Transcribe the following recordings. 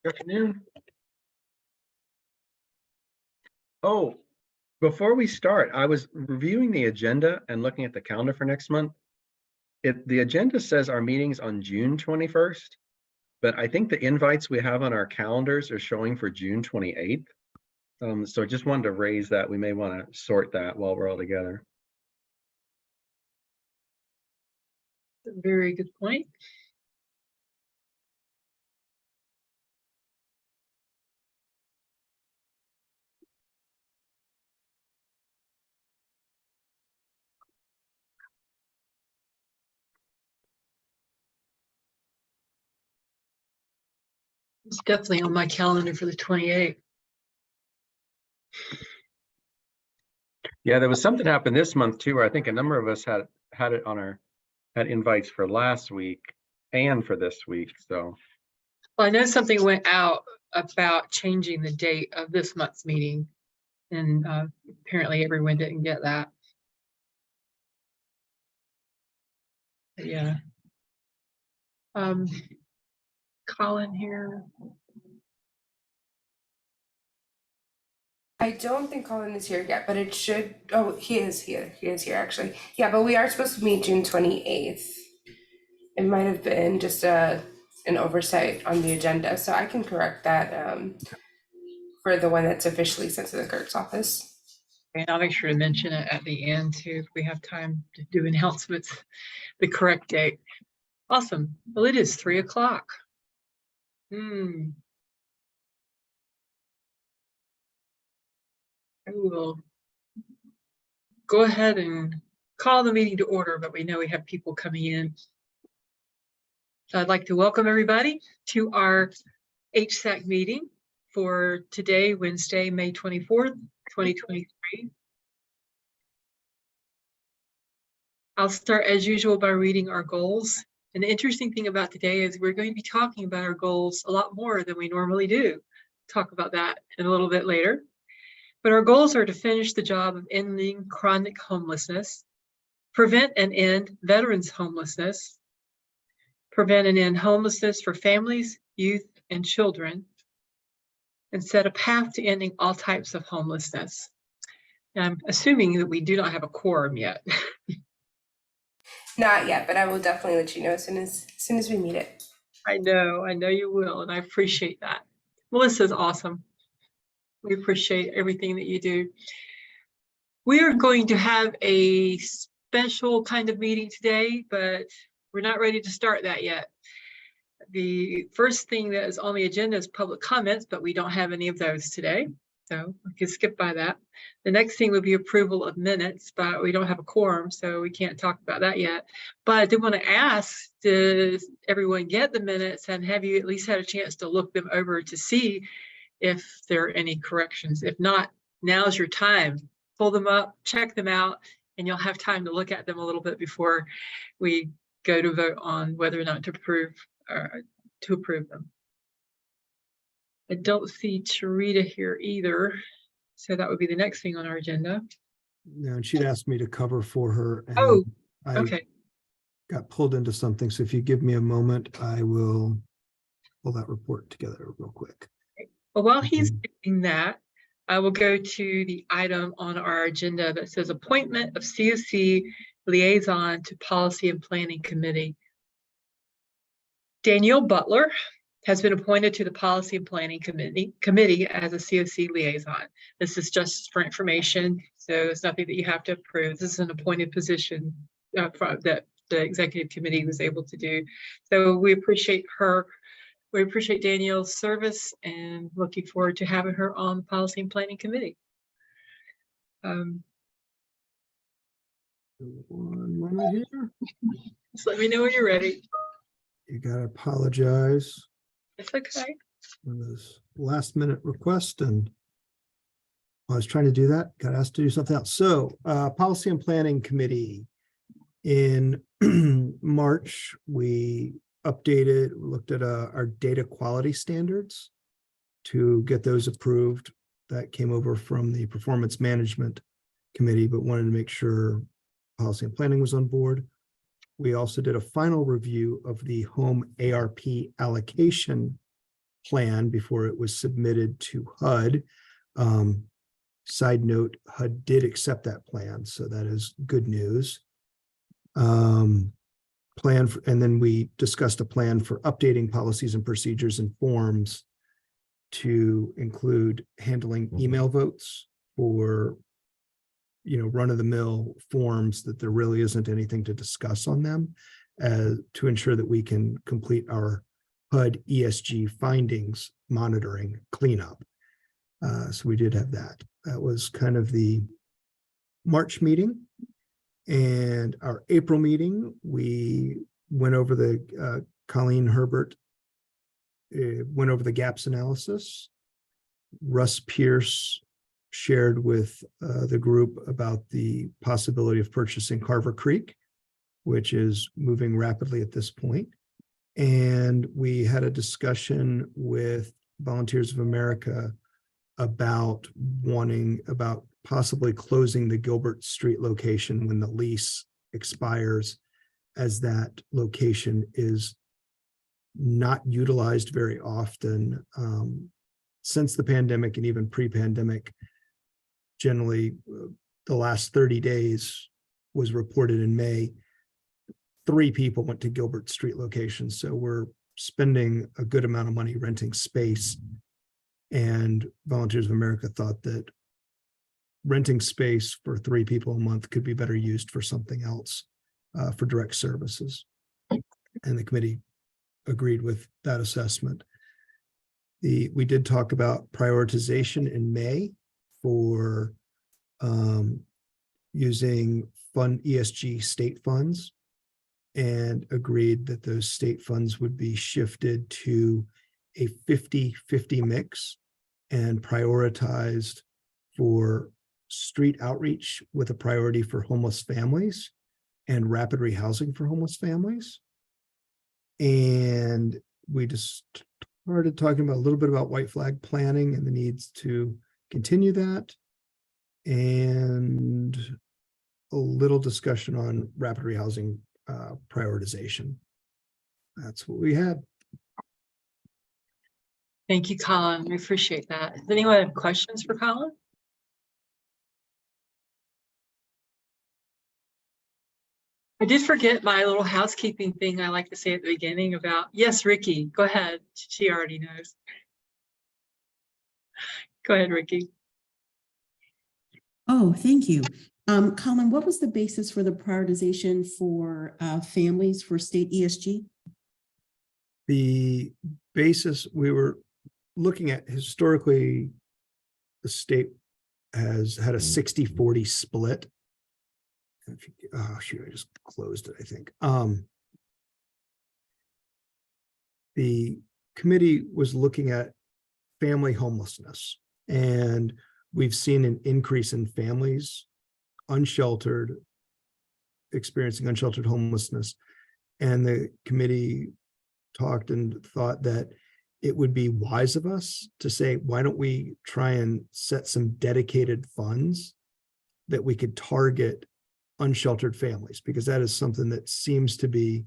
Good afternoon. Oh, before we start, I was reviewing the agenda and looking at the calendar for next month. The agenda says our meeting's on June 21st, but I think the invites we have on our calendars are showing for June 28th. So just wanted to raise that. We may want to sort that while we're all together. Very good point. It's definitely on my calendar for the 28th. Yeah, there was something happened this month too, where I think a number of us had it on had invites for last week and for this week. So Well, I know something went out about changing the date of this month's meeting, and apparently everyone didn't get that. But yeah. Colin here. I don't think Colin is here yet, but it should. Oh, he is here. He is here actually. Yeah, but we are supposed to meet June 28th. It might have been just an oversight on the agenda, so I can correct that for the one that's officially sent to the clerk's office. And I'll make sure to mention it at the end too, if we have time to do announcements, the correct date. Awesome. Well, it is 3 o'clock. I will go ahead and call the meeting to order, but we know we have people coming in. So I'd like to welcome everybody to our HSAC meeting for today, Wednesday, May 24th, 2023. I'll start as usual by reading our goals. And the interesting thing about today is we're going to be talking about our goals a lot more than we normally do. Talk about that in a little bit later. But our goals are to finish the job of ending chronic homelessness, prevent and end veterans homelessness, prevent and end homelessness for families, youth, and children, and set a path to ending all types of homelessness. And I'm assuming that we do not have a quorum yet. Not yet, but I will definitely let you know as soon as we meet it. I know you will, and I appreciate that. Melissa's awesome. We appreciate everything that you do. We are going to have a special kind of meeting today, but we're not ready to start that yet. The first thing that is on the agenda is public comments, but we don't have any of those today, so we can skip by that. The next thing would be approval of minutes, but we don't have a quorum, so we can't talk about that yet. But I did want to ask, does everyone get the minutes, and have you at least had a chance to look them over to see if there are any corrections? If not, now's your time. Pull them up, check them out, and you'll have time to look at them a little bit before we go to vote on whether or not to approve them. I don't see Charita here either, so that would be the next thing on our agenda. No, and she'd asked me to cover for her. And Oh, I okay. got pulled into something. So if you give me a moment, I will pull that report together real quick. Well, while he's doing that, I will go to the item on our agenda that says appointment of COC liaison to Policy and Planning Committee. Danielle Butler has been appointed to the Policy and Planning Committee as a COC liaison. This is just for information, so it's nothing that you have to approve. This is an appointed position that the executive committee was able to do. So we appreciate her. We appreciate Danielle's service and looking forward to having her on the Policy and Planning Committee. One moment here. Just let me know when you're ready. You gotta apologize It's okay. for this last minute request, and I was trying to do that, got asked to do something else. So Policy and Planning Committee, in March, we looked at our data quality standards to get those approved. That came over from the Performance Management Committee, but wanted to make sure Policy and Planning was on board. We also did a final review of the home ARP allocation plan before it was submitted to HUD. Side note, HUD did accept that plan, so that is good news. And then we discussed a plan for updating policies and procedures and forms to include handling email votes for, run-of-the-mill forms that there really isn't anything to discuss on them, to ensure that we can complete our HUD ESG findings monitoring cleanup. So we did have that. That was kind of the March meeting. And our April meeting, we went over the Colleen Herbert went over the gaps analysis. Russ Pierce shared with the group about the possibility of purchasing Carver Creek, which is moving rapidly at this point. And we had a discussion with Volunteers of America about possibly closing the Gilbert Street location when the lease expires, as that location is not utilized very often. Since the pandemic and even pre-pandemic, generally the last 30 days was reported in May, 3 people went to Gilbert Street location. So we're spending a good amount of money renting space. And Volunteers of America thought that renting space for 3 people a month could be better used for something else, for direct services. And the committee agreed with that assessment. We did talk about prioritization in May for using ESG state funds, and agreed that those state funds would be shifted to a 50-50 mix and prioritized for street outreach with a priority for homeless families and rapid rehousing for homeless families. And we just started talking about a little bit about white flag planning and the needs to continue that, and a little discussion on rapid rehousing prioritization. That's what we had. Thank you, Colin. We appreciate that. Does anyone have questions for Colin? I did forget my little housekeeping thing I like to say at the beginning about, yes, Ricky, go ahead. She already knows. Go ahead, Ricky. Oh, thank you. Colin, what was the basis for the prioritization for families for state ESG? The basis, we were looking at, historically, the state has had a 60-40 split. Oh shoot, I just closed it, I think. The committee was looking at family homelessness, and we've seen an increase in families experiencing unsheltered homelessness. And the committee talked and thought that it would be wise of us to say, why don't we try and set some dedicated funds that we could target unsheltered families, because that is something that seems to be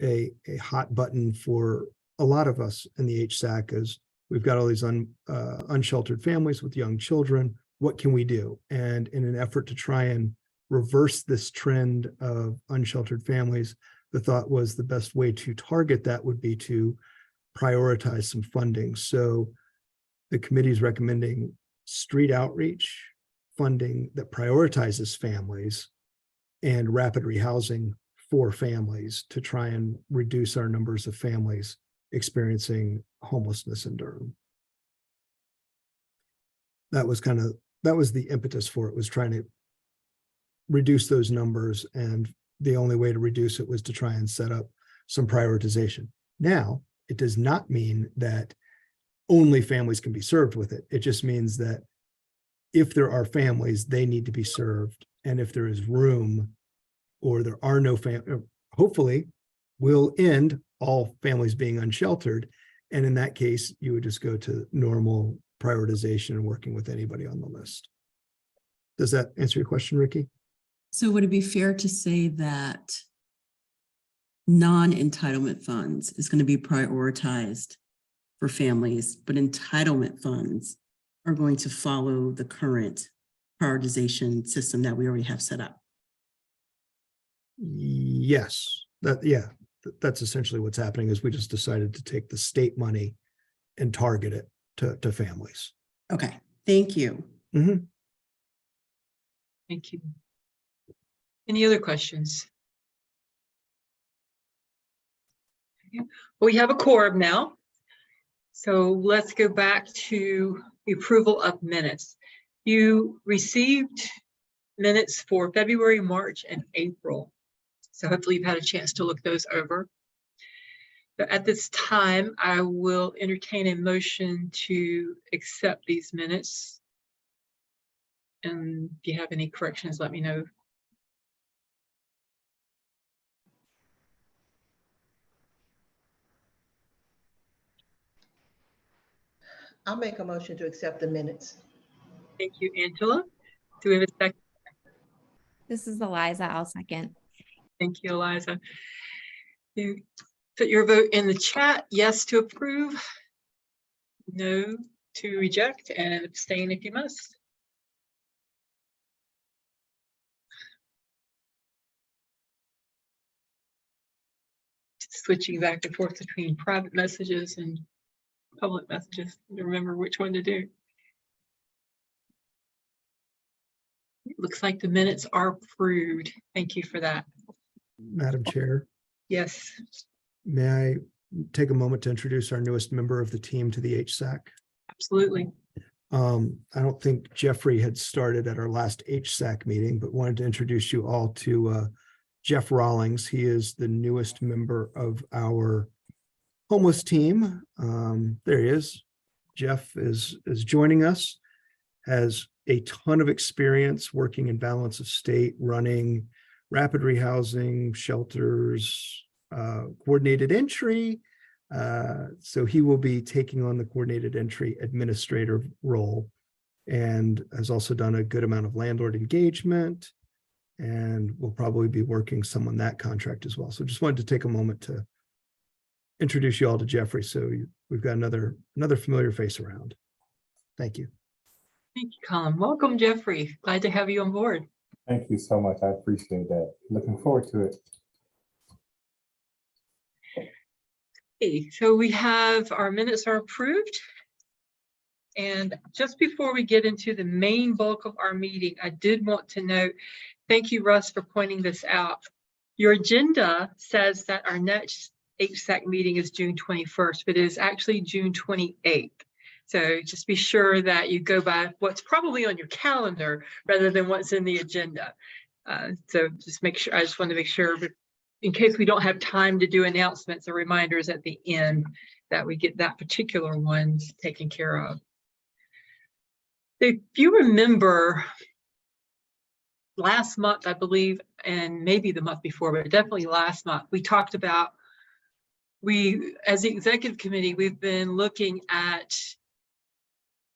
a hot button for a lot of us in the HSAC, as we've got all these unsheltered families with young children. What can we do? And in an effort to try and reverse this trend of unsheltered families, the thought was the best way to target that would be to prioritize some funding. So the committee is recommending street outreach funding that prioritizes families and rapid rehousing for families to try and reduce our numbers of families experiencing homelessness in Durham. That was the impetus for it, was trying to reduce those numbers, and the only way to reduce it was to try and set up some prioritization. Now, it does not mean that only families can be served with it. It just means that if there are families, they need to be served. And if there is room, or there are no families, hopefully we'll end all families being unsheltered. And in that case, you would just go to normal prioritization and working with anybody on the list. Does that answer your question, Ricky? So would it be fair to say that non-entitlement funds is going to be prioritized for families, but entitlement funds are going to follow the current prioritization system that we already have set up. Yes, that's essentially what's happening is we just decided to take the state money and target it to families. Okay, thank you. Mhm. Thank you. Any other questions? Well, we have a quorum now. So let's go back to the approval of minutes. You received minutes for February, March, and April. So hopefully you've had a chance to look those over. But at this time, I will entertain a motion to accept these minutes. And if you have any corrections, let me know. I'll make a motion to accept the minutes. Thank you, Angela. Do we have a second? This is Eliza. I'll second. Thank you, Eliza. You put your vote in the chat. Yes to approve, no to reject, and abstain if you must. Switching back and forth between private messages and public messages to remember which one to do. It looks like the minutes are approved. Thank you for that. Madam Chair, Yes. may I take a moment to introduce our newest member of the team to the HSAC? Absolutely. I don't think Jeffrey had started at our last HSAC meeting, but wanted to introduce you all to Jeff Rawlings. He is the newest member of our homeless team. There he is. Jeff is joining us, has a ton of experience working in balance of state, running rapid rehousing, shelters, coordinated entry. So he will be taking on the coordinated entry administrator role and has also done a good amount of landlord engagement and will probably be working some on that contract as well. So just wanted to take a moment to introduce you all to Jeffrey. So we've got another familiar face around. Thank you. Thank you, Colin. Welcome, Jeffrey. Glad to have you on board. Thank you so much. I appreciate that. Looking forward to it. Okay, so we have our minutes are approved. And just before we get into the main bulk of our meeting, I did want to note, thank you, Russ, for pointing this out. Your agenda says that our next HSAC meeting is June 21st, but it is actually June 28th. So just be sure that you go by what's probably on your calendar rather than what's in the agenda. So just make sure, I just want to make sure, but in case we don't have time to do announcements or reminders at the end, that we get that particular one taken care of. If you remember last month, I believe, and maybe the month before, but definitely last month, we talked about, as the executive committee, we've been looking at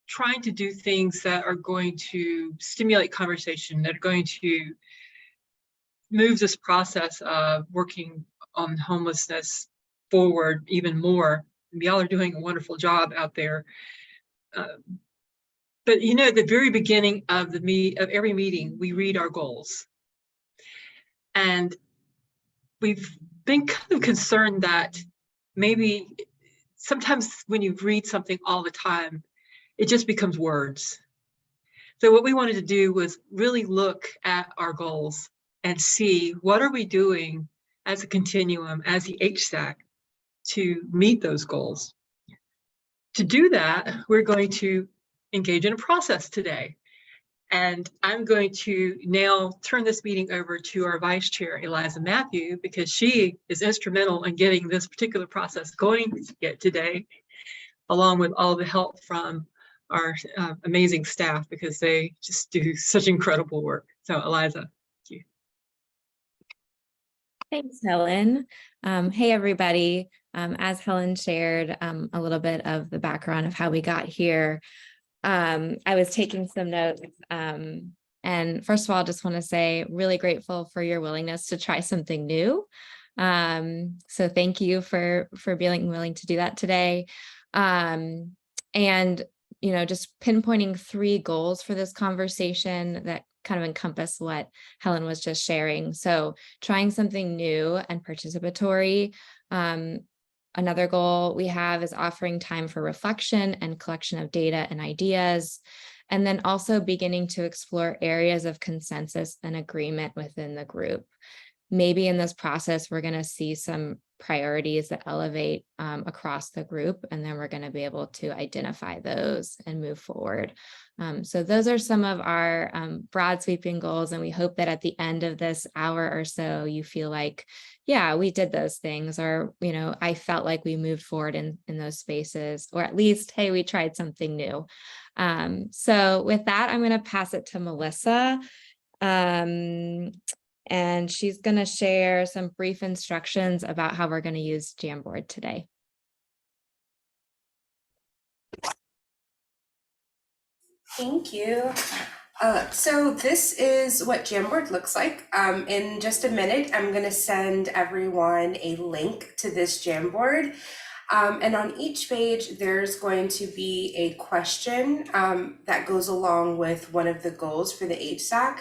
trying to do things that are going to stimulate conversation, that are going to move this process of working on homelessness forward even more. Y'all are doing a wonderful job out there. But you know, at the very beginning of every meeting, we read our goals. And we've been kind of concerned that maybe sometimes when you read something all the time, it just becomes words. So what we wanted to do was really look at our goals and see what are we doing as a continuum, as the HSAC, to meet those goals. To do that, we're going to engage in a process today. And I'm going to now turn this meeting over to our Vice Chair, Eliza Matthew, because she is instrumental in getting this particular process going today, along with all the help from our amazing staff, because they just do such incredible work. So Eliza, thank you. Thanks, Helen. Hey, everybody. As Helen shared a little bit of the background of how we got here, I was taking some notes. And first of all, I just want to say really grateful for your willingness to try something new. So thank you for being willing to do that today. And just pinpointing 3 goals for this conversation that kind of encompass what Helen was just sharing. So trying something new and participatory. Another goal we have is offering time for reflection and collection of data and ideas. And then also beginning to explore areas of consensus and agreement within the group. Maybe in this process, we're going to see some priorities that elevate across the group, and then we're going to be able to identify those and move forward. So those are some of our broad sweeping goals, and we hope that at the end of this hour or so, you feel like, yeah, we did those things, or, I felt like we moved forward in those spaces, or at least, hey, we tried something new. So with that, I'm going to pass it to Melissa. And she's going to share some brief instructions about how we're going to use Jamboard today. Thank you. So this is what Jamboard looks like. In just a minute, I'm going to send everyone a link to this Jamboard. And on each page, there's going to be a question that goes along with one of the goals for the HSAC.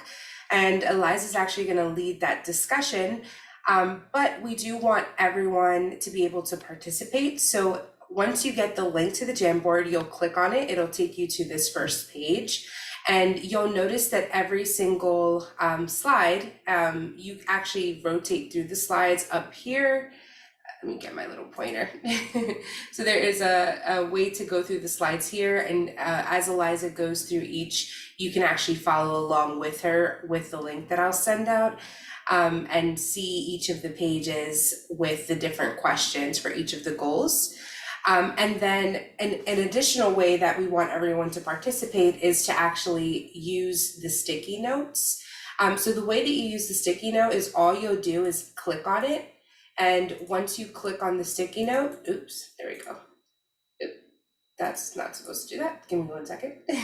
And Eliza's actually going to lead that discussion. But we do want everyone to be able to participate. So once you get the link to the Jamboard, you'll click on it. It'll take you to this first page. And you'll notice that every single slide, you actually rotate through the slides up here. Let me get my little pointer. So there is a way to go through the slides here. And as Eliza goes through each, you can actually follow along with her with the link that I'll send out and see each of the pages with the different questions for each of the goals. And then an additional way that we want everyone to participate is to actually use the sticky notes. So the way that you use the sticky note is all you'll do is click on it. And once you click on the sticky note, oops, there we go. Oop, that's not supposed to do that. Give me 1 second. There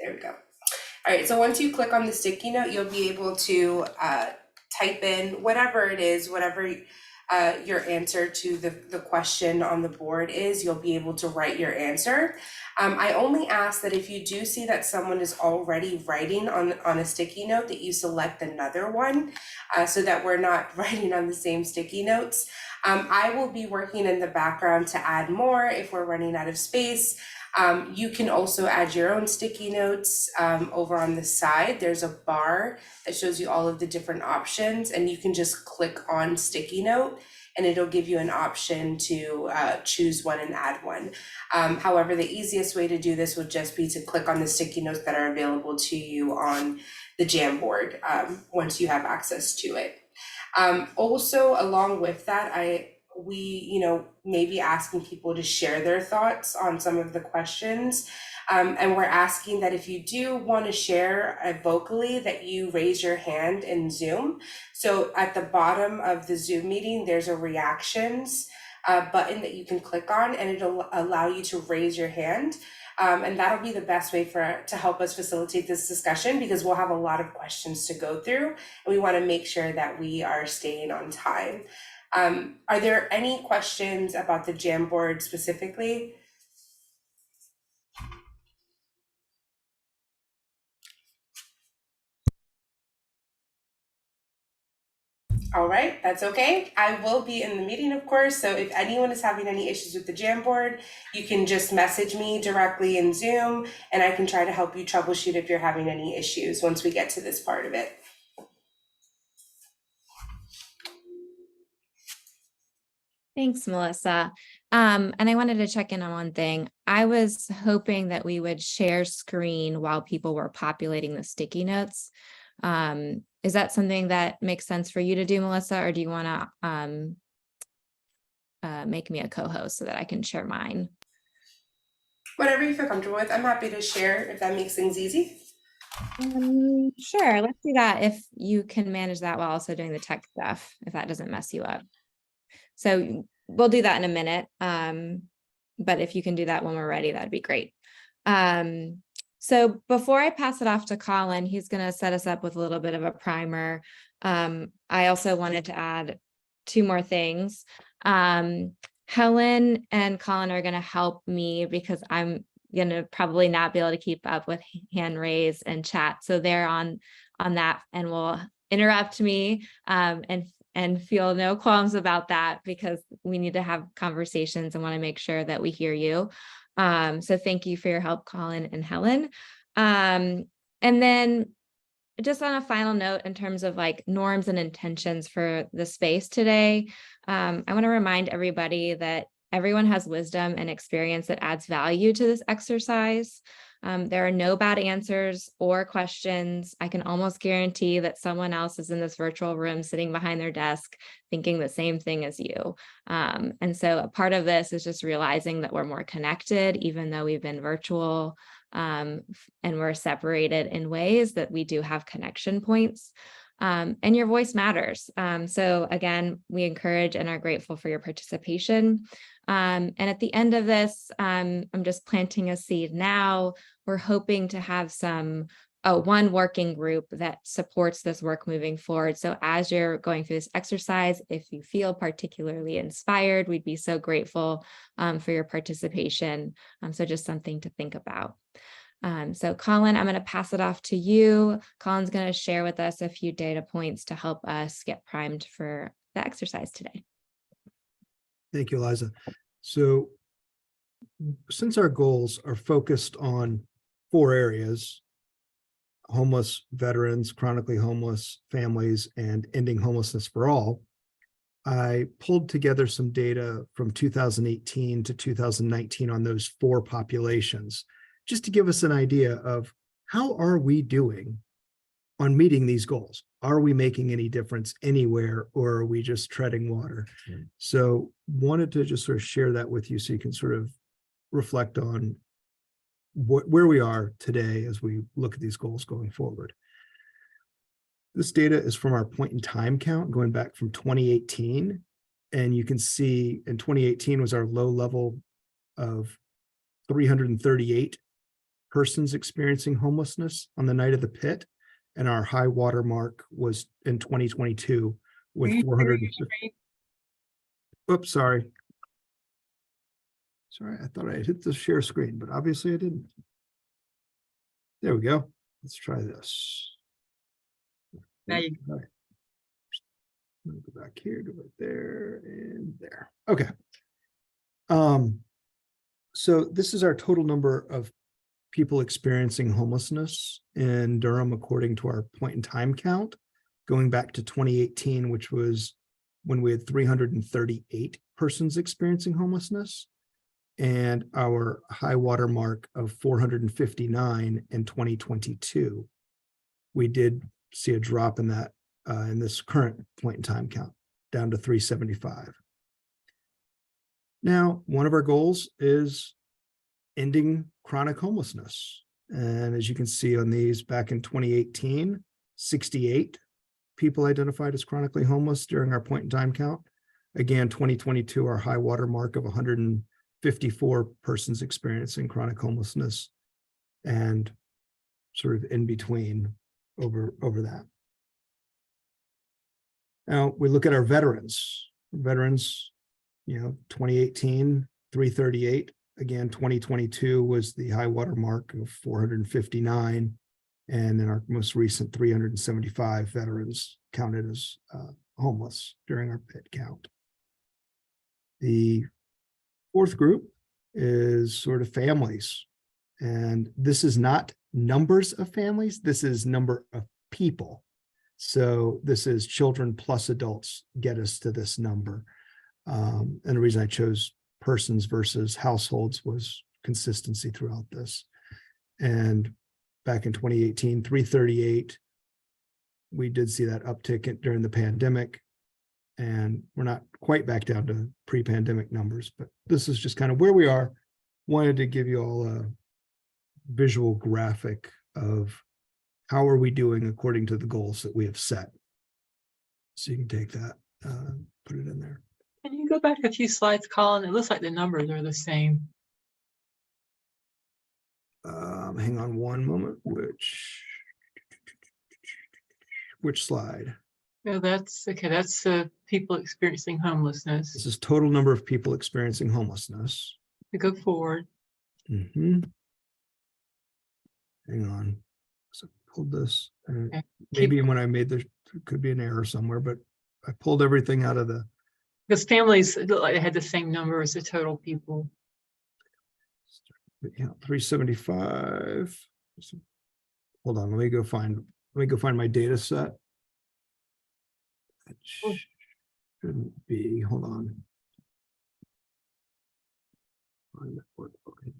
we go. All right, so once you click on the sticky note, you'll be able to type in whatever it is, whatever your answer to the question on the board is, you'll be able to write your answer. I only ask that if you do see that someone is already writing on a sticky note, that you select another one so that we're not writing on the same sticky notes. I will be working in the background to add more if we're running out of space. You can also add your own sticky notes over on the side. There's a bar that shows you all of the different options, and you can just click on sticky note and it'll give you an option to choose one and add one. However, the easiest way to do this would just be to click on the sticky notes that are available to you on the Jamboard once you have access to it. Also, along with that, we may be asking people to share their thoughts on some of the questions. And we're asking that if you do want to share vocally, that you raise your hand in Zoom. So at the bottom of the Zoom meeting, there's a reactions button that you can click on, and it'll allow you to raise your hand. And that'll be the best way to help us facilitate this discussion, because we'll have a lot of questions to go through, and we want to make sure that we are staying on time. Are there any questions about the Jamboard specifically? All right, that's okay. I will be in the meeting, of course, so if anyone is having any issues with the Jamboard, you can just message me directly in Zoom, and I can try to help you troubleshoot if you're having any issues once we get to this part of it. Thanks, Melissa. And I wanted to check in on one thing. I was hoping that we would share screen while people were populating the sticky notes. Is that something that makes sense for you to do, Melissa, or do you want to make me a co-host so that I can share mine? Whatever you feel comfortable with, I'm happy to share if that makes things easy. Sure, let's do that if you can manage that while also doing the tech stuff, if that doesn't mess you up. So we'll do that in a minute. But if you can do that when we're ready, that'd be great. So before I pass it off to Colin, he's going to set us up with a little bit of a primer. I also wanted to add two more things. Helen and Colin are going to help me because I'm going to probably not be able to keep up with hand raise and chat. So they're on that and will interrupt me and feel no qualms about that because we need to have conversations and want to make sure that we hear you. So thank you for your help, Colin and Helen. And then just on a final note, in terms of like norms and intentions for the space today, I want to remind everybody that everyone has wisdom and experience that adds value to this exercise. There are no bad answers or questions. I can almost guarantee that someone else is in this virtual room sitting behind their desk thinking the same thing as you. And so a part of this is just realizing that we're more connected, even though we've been virtual and we're separated in ways that we do have connection points. And your voice matters. So again, we encourage and are grateful for your participation. And at the end of this, I'm just planting a seed now. We're hoping to have one working group that supports this work moving forward. So as you're going through this exercise, if you feel particularly inspired, we'd be so grateful for your participation. So just something to think about. So Colin, I'm going to pass it off to you. Colin's going to share with us a few data points to help us get primed for the exercise today. Thank you, Eliza. So since our goals are focused on 4 areas, homeless veterans, chronically homeless families, and ending homelessness for all, I pulled together some data from 2018 to 2019 on those 4 populations, just to give us an idea of how are we doing on meeting these goals? Are we making any difference anywhere, or are we just treading water? So wanted to just sort of share that with you so you can sort of reflect on where we are today as we look at these goals going forward. This data is from our point in time count going back from 2018. And you can see in 2018 was our low level of 338 persons experiencing homelessness on the night of the pit. And our high water mark was in 2022 with 400. Oops, sorry. Sorry, I thought I had hit the share screen, but obviously I didn't. There we go. Let's try this. Now you Go back here, go right there and there. Okay. So this is our total number of people experiencing homelessness in Durham, according to our point in time count, going back to 2018, which was when we had 338 persons experiencing homelessness, and our high water mark of 459 in 2022. We did see a drop in that in this current point in time count, down to 375. Now, one of our goals is ending chronic homelessness. And as you can see on these, back in 2018, 68 people identified as chronically homeless during our point in time count. Again, 2022, our high water mark of 154 persons experiencing chronic homelessness, and sort of in between over that. Now we look at our veterans, 2018, 338. Again, 2022 was the high water mark of 459. And in our most recent 375 veterans counted as homeless during our pit count. The 4th group is sort of families. And this is not numbers of families, this is number of people. So this is children plus adults get us to this number. And the reason I chose persons versus households was consistency throughout this. And back in 2018, 338, we did see that uptick during the pandemic. And we're not quite back down to pre-pandemic numbers, but this is just kind of where we are. Wanted to give you all a visual graphic of how are we doing according to the goals that we have set. So you can take that, put it in there. Can you go back a few slides, Colin? It looks like the numbers are the same. Hang on one moment, which slide? No, that's okay. That's people experiencing This homelessness. is total number of people experiencing homelessness. We go forward. Mhm. Hang on. So I pulled this, and Okay. maybe when I made this, there could be an error somewhere, but I pulled everything out of the, Because families look like they had the same number as the total people. yeah, 375. Hold on, let me go find my data set. It shouldn't be, hold on. Find that word, okay.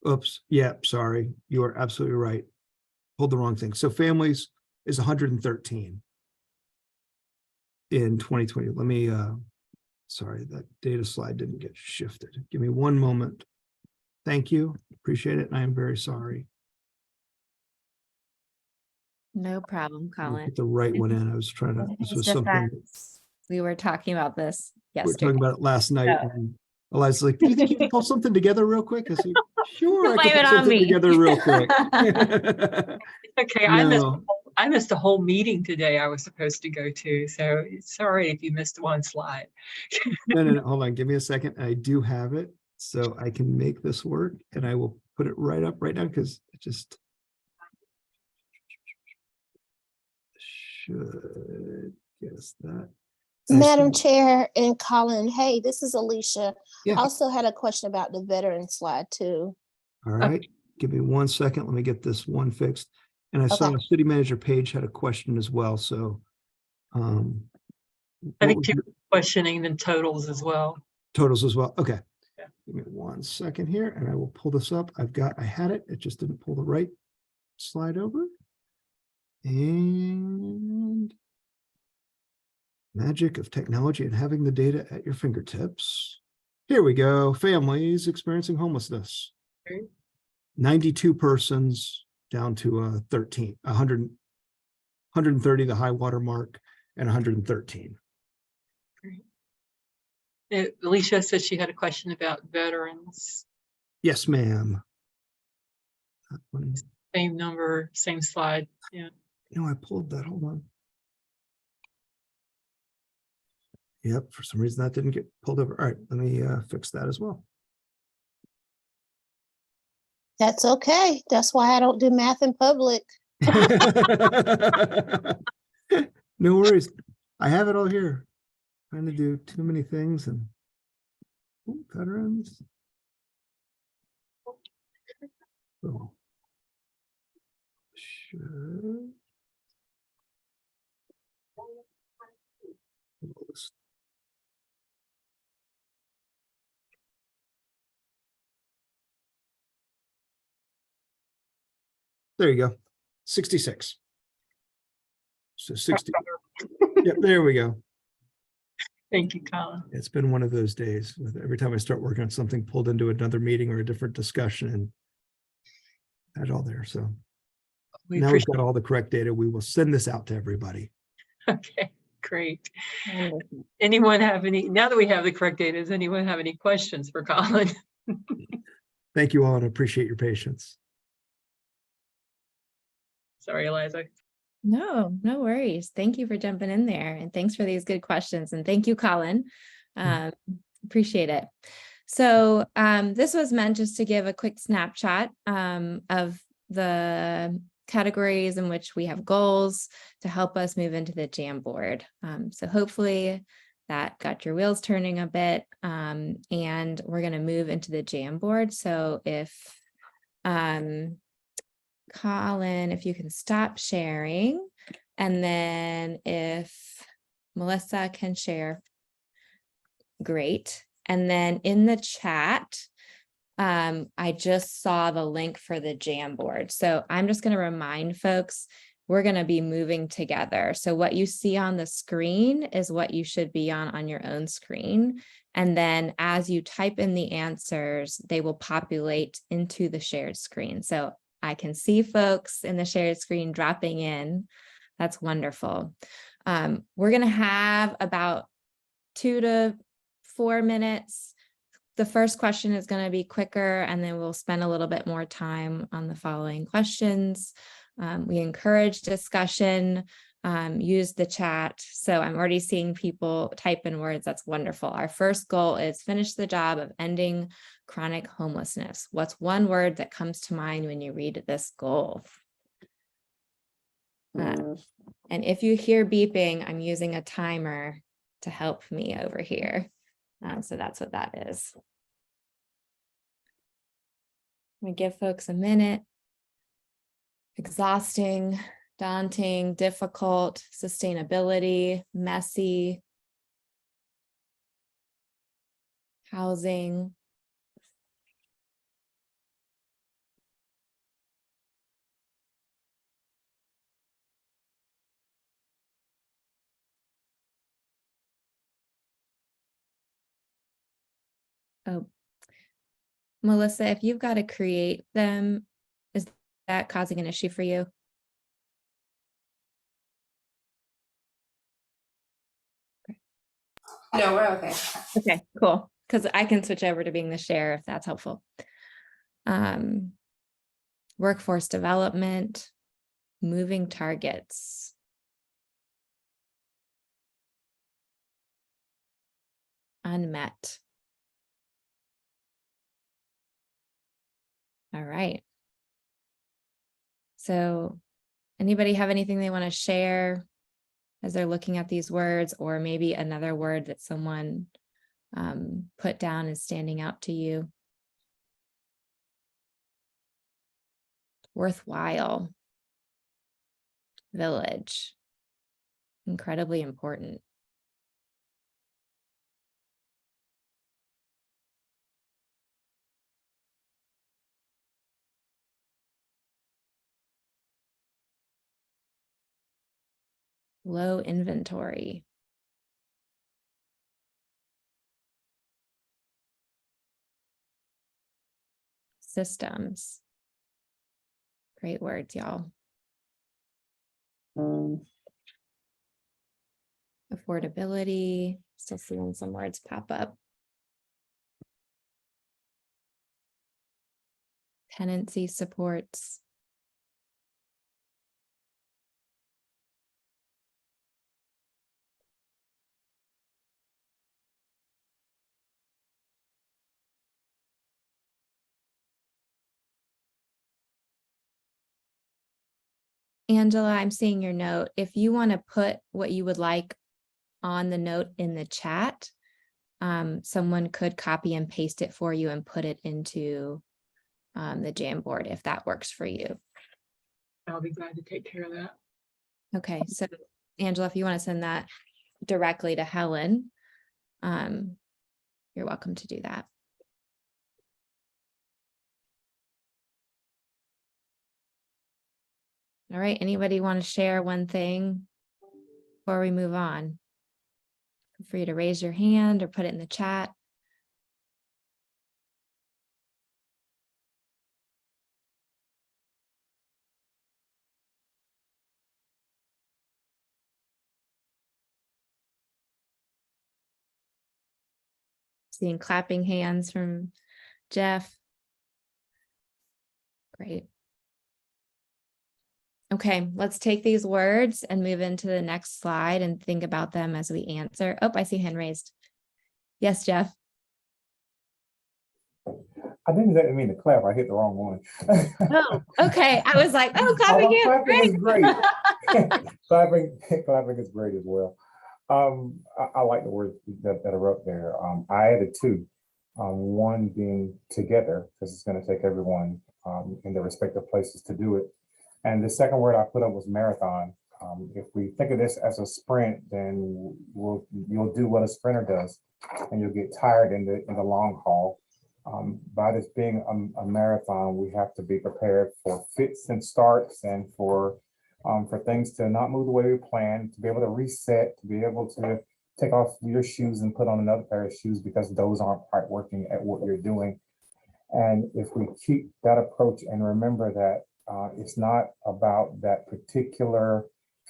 Oops, yeah, sorry, you are absolutely right. Pulled the wrong thing. So families is 113 in 2020. Let me, sorry, that data slide didn't get shifted. Give me one moment. Thank you, appreciate it, and I am very sorry. No problem, I Colin. put the right one in. I was trying to, this was something, We were talking about this we were yesterday. talking about it last night. Yeah. And Eliza's like, can you pull something together real quick? I said, sure, I Blame can it pull on something me. together real quick. Okay, No. I missed a whole meeting today I was supposed to go to, so sorry if you missed one slide. No, hold on, give me a second. I do have it, so I can make this work, and I will put it right up right now, because it just should guess that. I Madam see- Chair and Colin, hey, this is Alicia. Yeah. I also had a question about the veteran slide too. All right, give me 1 second. Let me get this one fixed. And I saw Okay. City Manager Page had a question as well, so. I What think was you're your questioning the totals as well. totals as well? Okay. Yeah. Give me 1 second here, and I will pull this up. I had it. It just didn't pull the right slide over. And magic of technology and having the data at your fingertips. Here we go. Families experiencing homelessness. Okay. 92 persons down to 13, 100, 130, the high water mark, and 113. Alicia said she had a question about veterans. Yes, ma'am. That one, Same number, same slide. Yeah. no, I pulled that. Hold on. Yep, for some reason that didn't get pulled over. All right, let me fix that as well. That's okay. That's why I don't do math in public. No worries. I have it all here. Trying to do too many things and ooh, veterans. Oh. Sure. There you go. 66. So 60. Yep, there we go. Thank you, Colin. It's been one of those days with every time I start working on something pulled into another meeting or a different discussion and that's all there. So We now we've appreciate got all the correct data. We will send this out to everybody. Okay, great. Anyone have any, now that we have the correct data, does anyone have any questions for Colin? Thank you all and appreciate your patience. Sorry, Eliza. No, no worries. Thank you for jumping in there, and thanks for these good questions. And thank you, Colin. Appreciate it. So this was meant just to give a quick snapshot of the categories in which we have goals to help us move into the Jamboard. So hopefully that got your wheels turning a bit, and we're going to move into the Jamboard. So if Colin, if you can stop sharing, and then if Melissa can share, great. And then in the chat, I just saw the link for the Jamboard. So I'm just going to remind folks, we're going to be moving together. So what you see on the screen is what you should be on your own screen. And then as you type in the answers, they will populate into the shared screen. So I can see folks in the shared screen dropping in. That's wonderful. We're going to have about 2 to 4 minutes, the first question is going to be quicker, and then we'll spend a little bit more time on the following questions. We encourage discussion, use the chat. So I'm already seeing people type in words. That's wonderful. Our first goal is finish the job of ending chronic homelessness. What's one word that comes to mind when you read this goal? And if you hear beeping, I'm using a timer to help me over here. So that's what that is. I'm gonna give folks a minute. Exhausting, daunting, difficult, sustainability, messy, housing. Oh, Melissa, if you've got to create them, is that causing an issue for you? No, we're okay. Okay, cool. Because I can switch over to being the share if that's helpful. Workforce development, moving targets. Unmet. All right. So anybody have anything they want to share as they're looking at these words, or maybe another word that someone put down is standing out to you? Worthwhile. Village. Incredibly important. Low inventory. Systems. Great words, y'all. Affordability. Still seeing some words pop up. Tenancy supports. Angela, I'm seeing your note. If you want to put what you would like on the note in the chat, someone could copy and paste it for you and put it into the Jamboard if that works for you. I'll be glad to take care of that. Okay, so Angela, if you want to send that directly to Helen, you're welcome to do that. All right, anybody want to share one thing before we move on? Feel free to raise your hand or put it in the chat. Seeing clapping hands from Jeff. Great. Okay, let's take these words and move into the next slide and think about them as we answer. Oh, I see hand raised. Yes, Jeff. I didn't exactly mean to clap. I hit the wrong one. Oh, okay. I was like, oh, clapping hands. Clapping is great. Clapping is great as well. I like the words that are up there. I added two. One being together, because it's going to take everyone in their respective places to do it. And the second word I put up was marathon. If we think of this as a sprint, then you'll do what a sprinter does, and you'll get tired in the long haul. By this being a marathon, we have to be prepared for fits and starts, and for things to not move the way we plan, to be able to reset, to be able to take off your shoes and put on another pair of shoes because those aren't quite working at what you're doing. And if we keep that approach and remember that it's not about that particular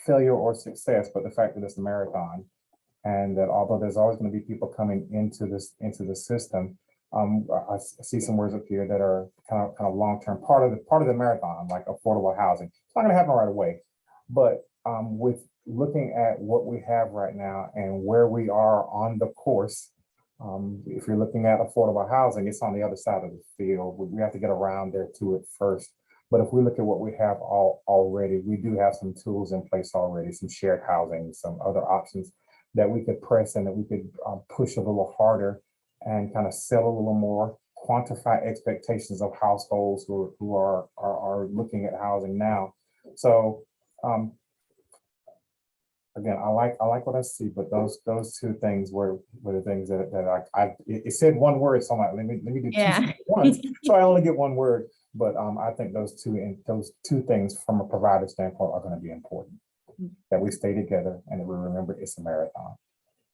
failure or success, but the fact that it's a marathon, and that although there's always going to be people coming into the system, I see some words up here that are kind of long-term, part of the marathon, like affordable housing. It's not gonna happen right away, but with looking at what we have right now and where we are on the course, if you're looking at affordable housing, it's on the other side of the field. We have to get around there to it first. But if we look at what we have already, we do have some tools in place already, some shared housing, some other options that we could press and that we could push a little harder and kind of sell a little more, quantify expectations of households who are looking at housing now. So again, I like what I see, but those two things were the things that it said one word, so I'm like, let me do two Yeah. things at once, so I only get one word. But I think those two things from a provider standpoint are going to be important. That we stay together and that we remember it's a marathon.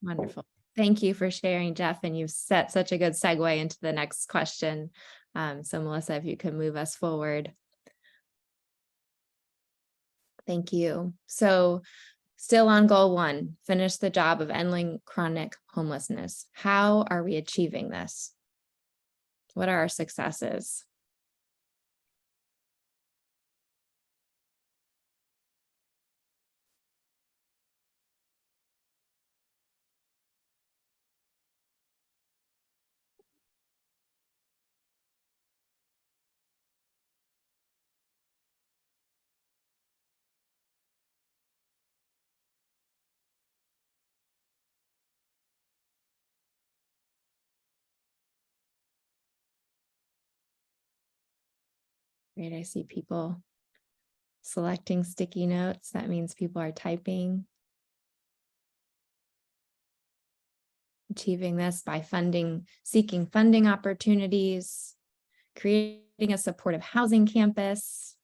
Wonderful. Thank you for sharing, Jeff. And you've set such a good segue into the next question. So Melissa, if you could move us forward. Thank you. So still on goal 1, finish the job of ending chronic homelessness. How are we achieving this? What are our successes? Great, I see people selecting sticky notes. That means people are typing. Achieving this by seeking funding opportunities, creating a supportive housing campus,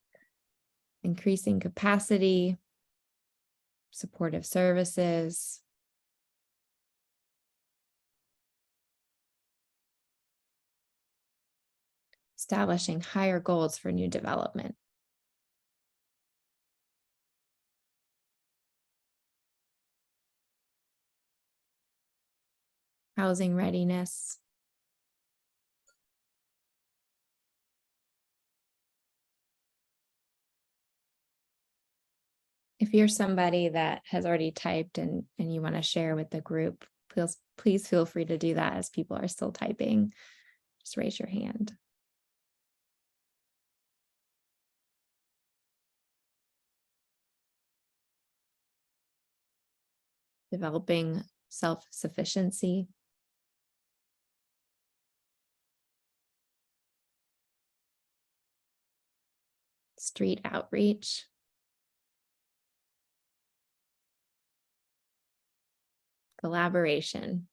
increasing capacity, supportive services, establishing higher goals for new development. Housing readiness. If you're somebody that has already typed and you want to share with the group, please feel free to do that as people are still typing. Just raise your hand. Developing self-sufficiency. Street outreach. Collaboration.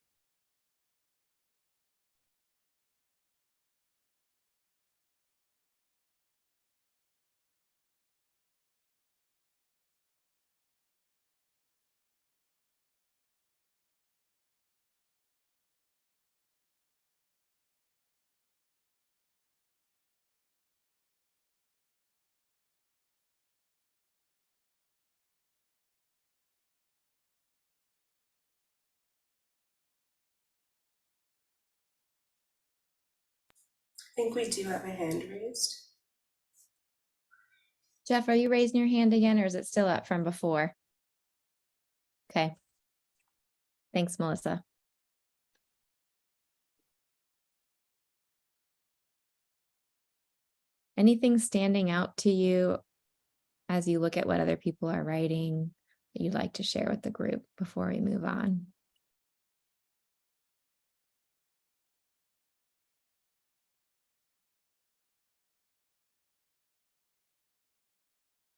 I think we do have a hand raised. Jeff, are you raising your hand again, or is it still up from before? Okay. Thanks, Melissa. Anything standing out to you as you look at what other people are writing that you'd like to share with the group before we move on?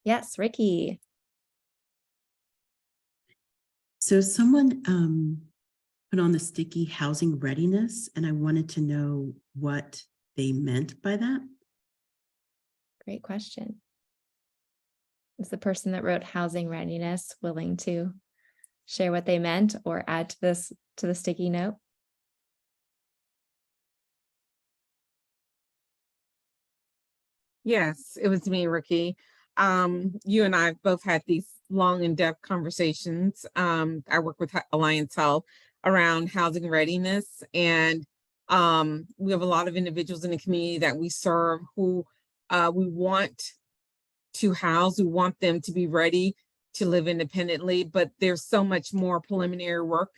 Yes, Ricky. So someone put on the sticky housing readiness, and I wanted to know what they meant by that. Great question. Is the person that wrote housing readiness willing to share what they meant or add to the sticky note? Yes, it was me, Ricky. You and I both had these long in-depth conversations. I work with Alliance Health around housing readiness, and We have a lot of individuals in the community that we serve who we want to house. We want them to be ready to live independently, but there's so much more preliminary work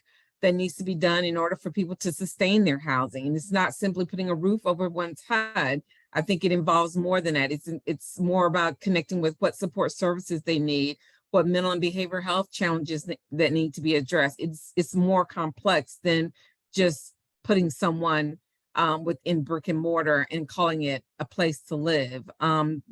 that needs to be done in order for people to sustain their housing. And it's not simply putting a roof over one's head. I think it involves more than that. It's more about connecting with what support services they need, what mental and behavioral health challenges that need to be addressed. It's more complex than just putting someone within brick and mortar and calling it a place to live,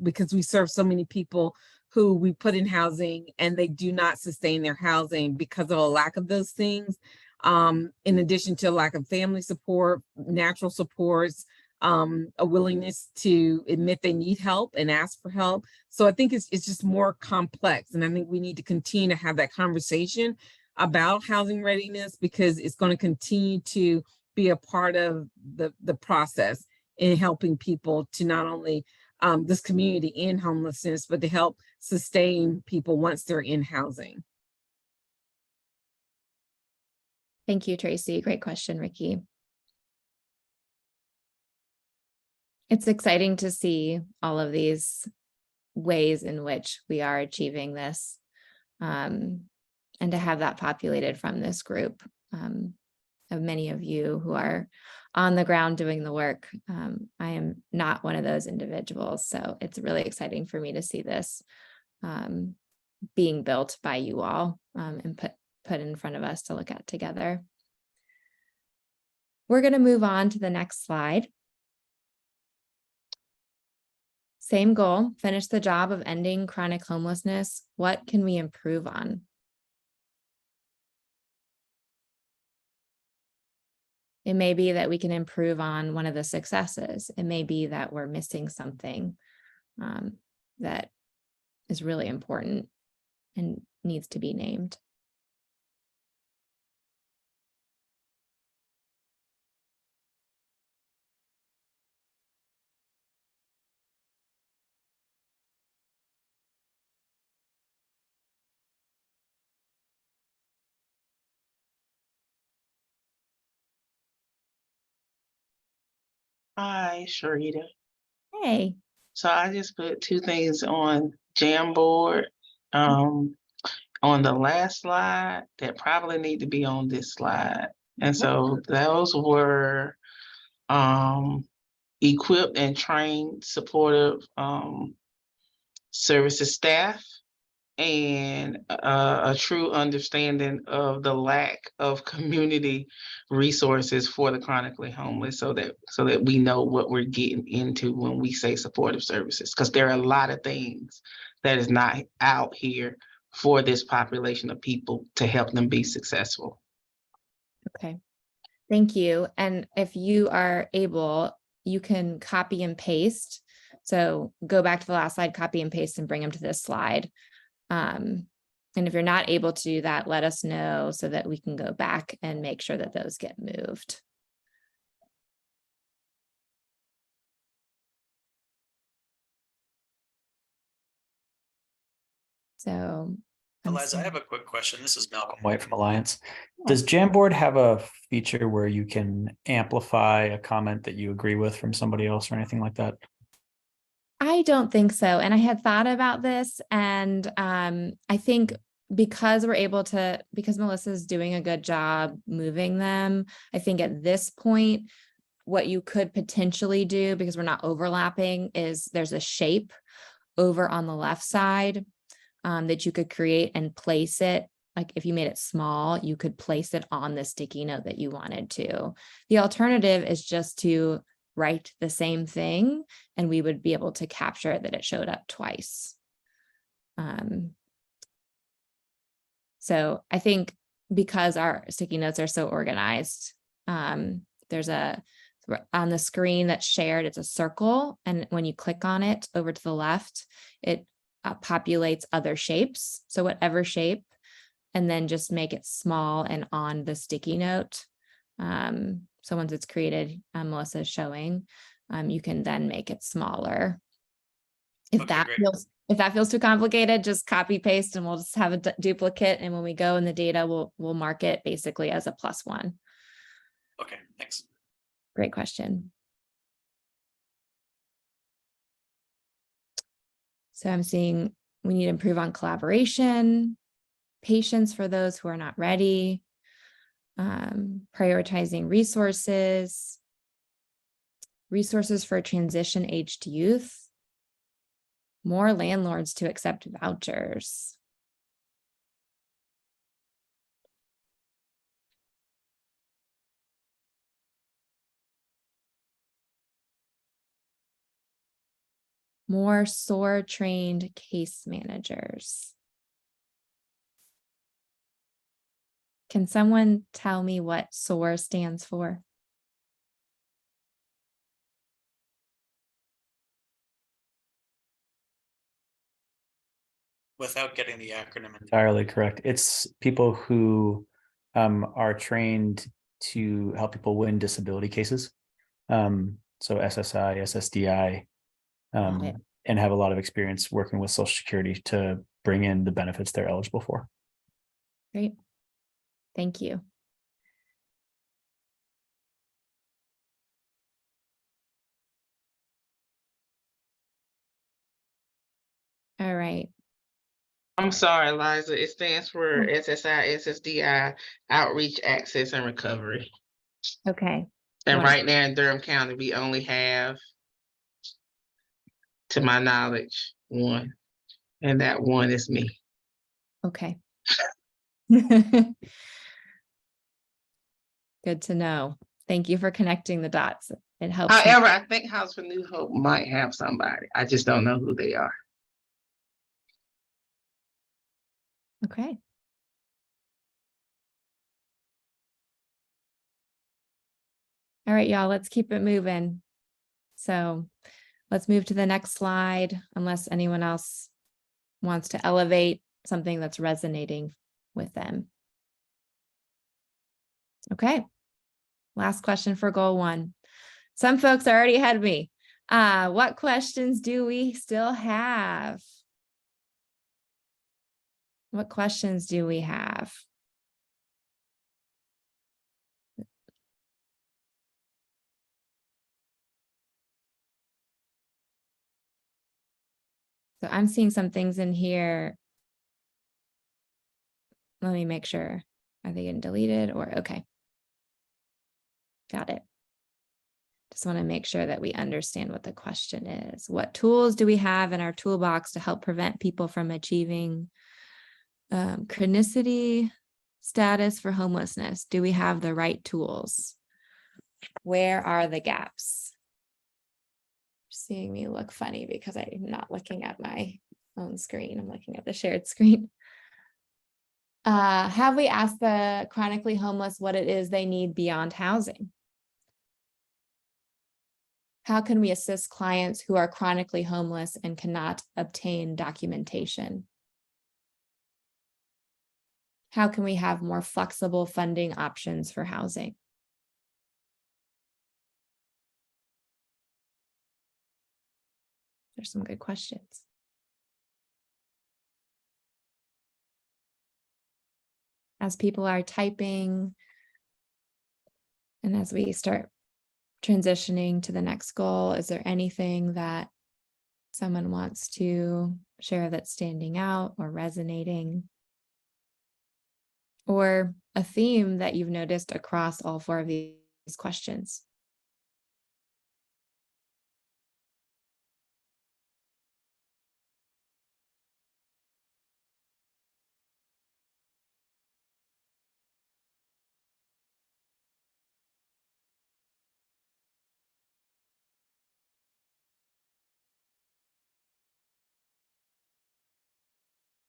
because we serve so many people who we put in housing and they do not sustain their housing because of a lack of those things. In addition to a lack of family support, natural supports, a willingness to admit they need help and ask for help. So I think it's just more complex. And I think we need to continue to have that conversation about housing readiness, because it's going to continue to be a part of the process in helping people to not only this community in homelessness, but to help sustain people once they're in housing. Thank you, Tracy. Great question, Ricky. It's exciting to see all of these ways in which we are achieving this, and to have that populated from this group of many of you who are on the ground doing the work. I am not one of those individuals, so it's really exciting for me to see this being built by you all and put in front of us to look at together. We're going to move on to the next slide. Same goal, finish the job of ending chronic homelessness. What can we improve on? It may be that we can improve on one of the successes. It may be that we're missing something that is really important and needs to be named. Hi, Sharita. Hey. So I just put two things on Jamboard on the last slide that probably need to be on this slide. And so those were equipped and trained supportive services staff, and a true understanding of the lack of community resources for the chronically homeless, so that we know what we're getting into when we say supportive services, because there are a lot of things that is not out here for this population of people to help them be successful. Okay, thank you. And if you are able, you can copy and paste. So go back to the last slide, copy and paste, and bring them to this slide. And if you're not able to do that, let us know so that we can go back and make sure that those get moved. So, Eliza, I have a quick question. This is Malcolm White from Alliance. Does Jamboard have a feature where you can amplify a comment that you agree with from somebody else or anything like that? I don't think so. And I had thought about this, and I think because Melissa's doing a good job moving them, I think at this point, what you could potentially do, because we're not overlapping, is there's a shape over on the left side that you could create and place it. Like if you made it small, you could place it on the sticky note that you wanted to. The alternative is just to write the same thing, and we would be able to capture that it showed up twice. So I think because our sticky notes are so organized, there's on the screen that's shared, it's a circle. And when you click on it over to the left, it populates other shapes. So whatever shape, and then just make it small and on the sticky note. So once it's created, Melissa is showing, you can then make it smaller. If that feels too complicated, just copy paste and we'll just have a duplicate. And when we go in the data, we'll mark it basically as a +1. Okay, thanks. Great question. So I'm seeing we need to improve on collaboration, patience for those who are not ready, prioritizing resources for transition aged youth, more landlords to accept vouchers. More SOAR trained case managers. Can someone tell me what SOAR stands for? Without getting the acronym entirely correct, it's people who are trained to help people win disability cases. So SSI, SSDI, Got it. and have a lot of experience working with Social Security to bring in the benefits they're eligible for. Great. Thank you. All right. I'm sorry, Liza. It stands for SSI, SSDI, Outreach, Access, and Recovery. Okay. And Wonderful. right now in Durham County, we only have, to my knowledge, one. And that one is me. Okay. Good to know. Thank you for connecting the dots. It helps. However, I think House for New Hope might have somebody. I just don't know who they are. Okay. All right, y'all, let's keep it moving. So let's move to the next slide, unless anyone else wants to elevate something that's resonating with them. Okay. Last question for goal 1. Some folks are already ahead of me. What questions do we still have? What questions do we have? So I'm seeing some things in here. Let me make sure. Are they getting deleted or okay? Got it. Just want to make sure that we understand what the question is. What tools do we have in our toolbox to help prevent people from achieving chronicity status for homelessness? Do we have the right tools? Where are the gaps? Seeing me look funny because I'm not looking at my own screen. I'm looking at the shared screen. Have we asked the chronically homeless what it is they need beyond housing? How can we assist clients who are chronically homeless and cannot obtain documentation? How can we have more flexible funding options for housing? There's some good questions. As people are typing, and as we start transitioning to the next goal, is there anything that someone wants to share that's standing out or resonating? Or a theme that you've noticed across all 4 of these questions?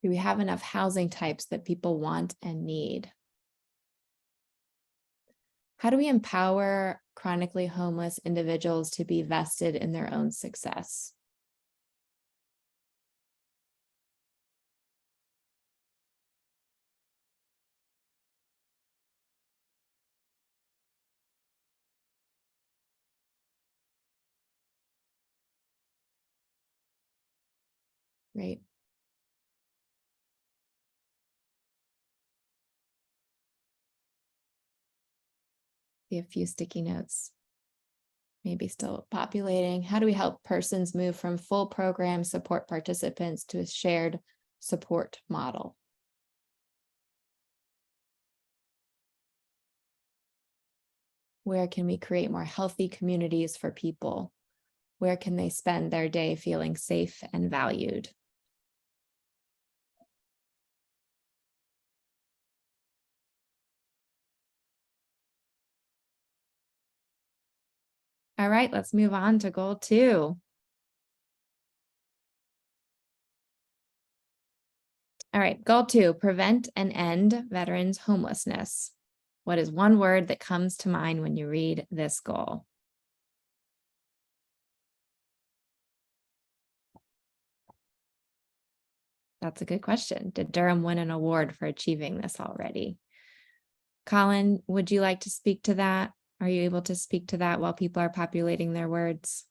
Do we have enough housing types that people want and need? How do we empower chronically homeless individuals to be vested in their own success? Right. See a few sticky notes. maybe still populating. How do we help persons move from full program support participants to a shared support model? Where can we create more healthy communities for people? Where can they spend their day feeling safe and valued? All right, let's move on to goal 2. All right, goal 2, prevent and end veterans homelessness. What is one word that comes to mind when you read this goal? That's a good question. Did Durham win an award for achieving this already? Colin, would you like to speak to that? Are you able to speak to that while people are populating their words?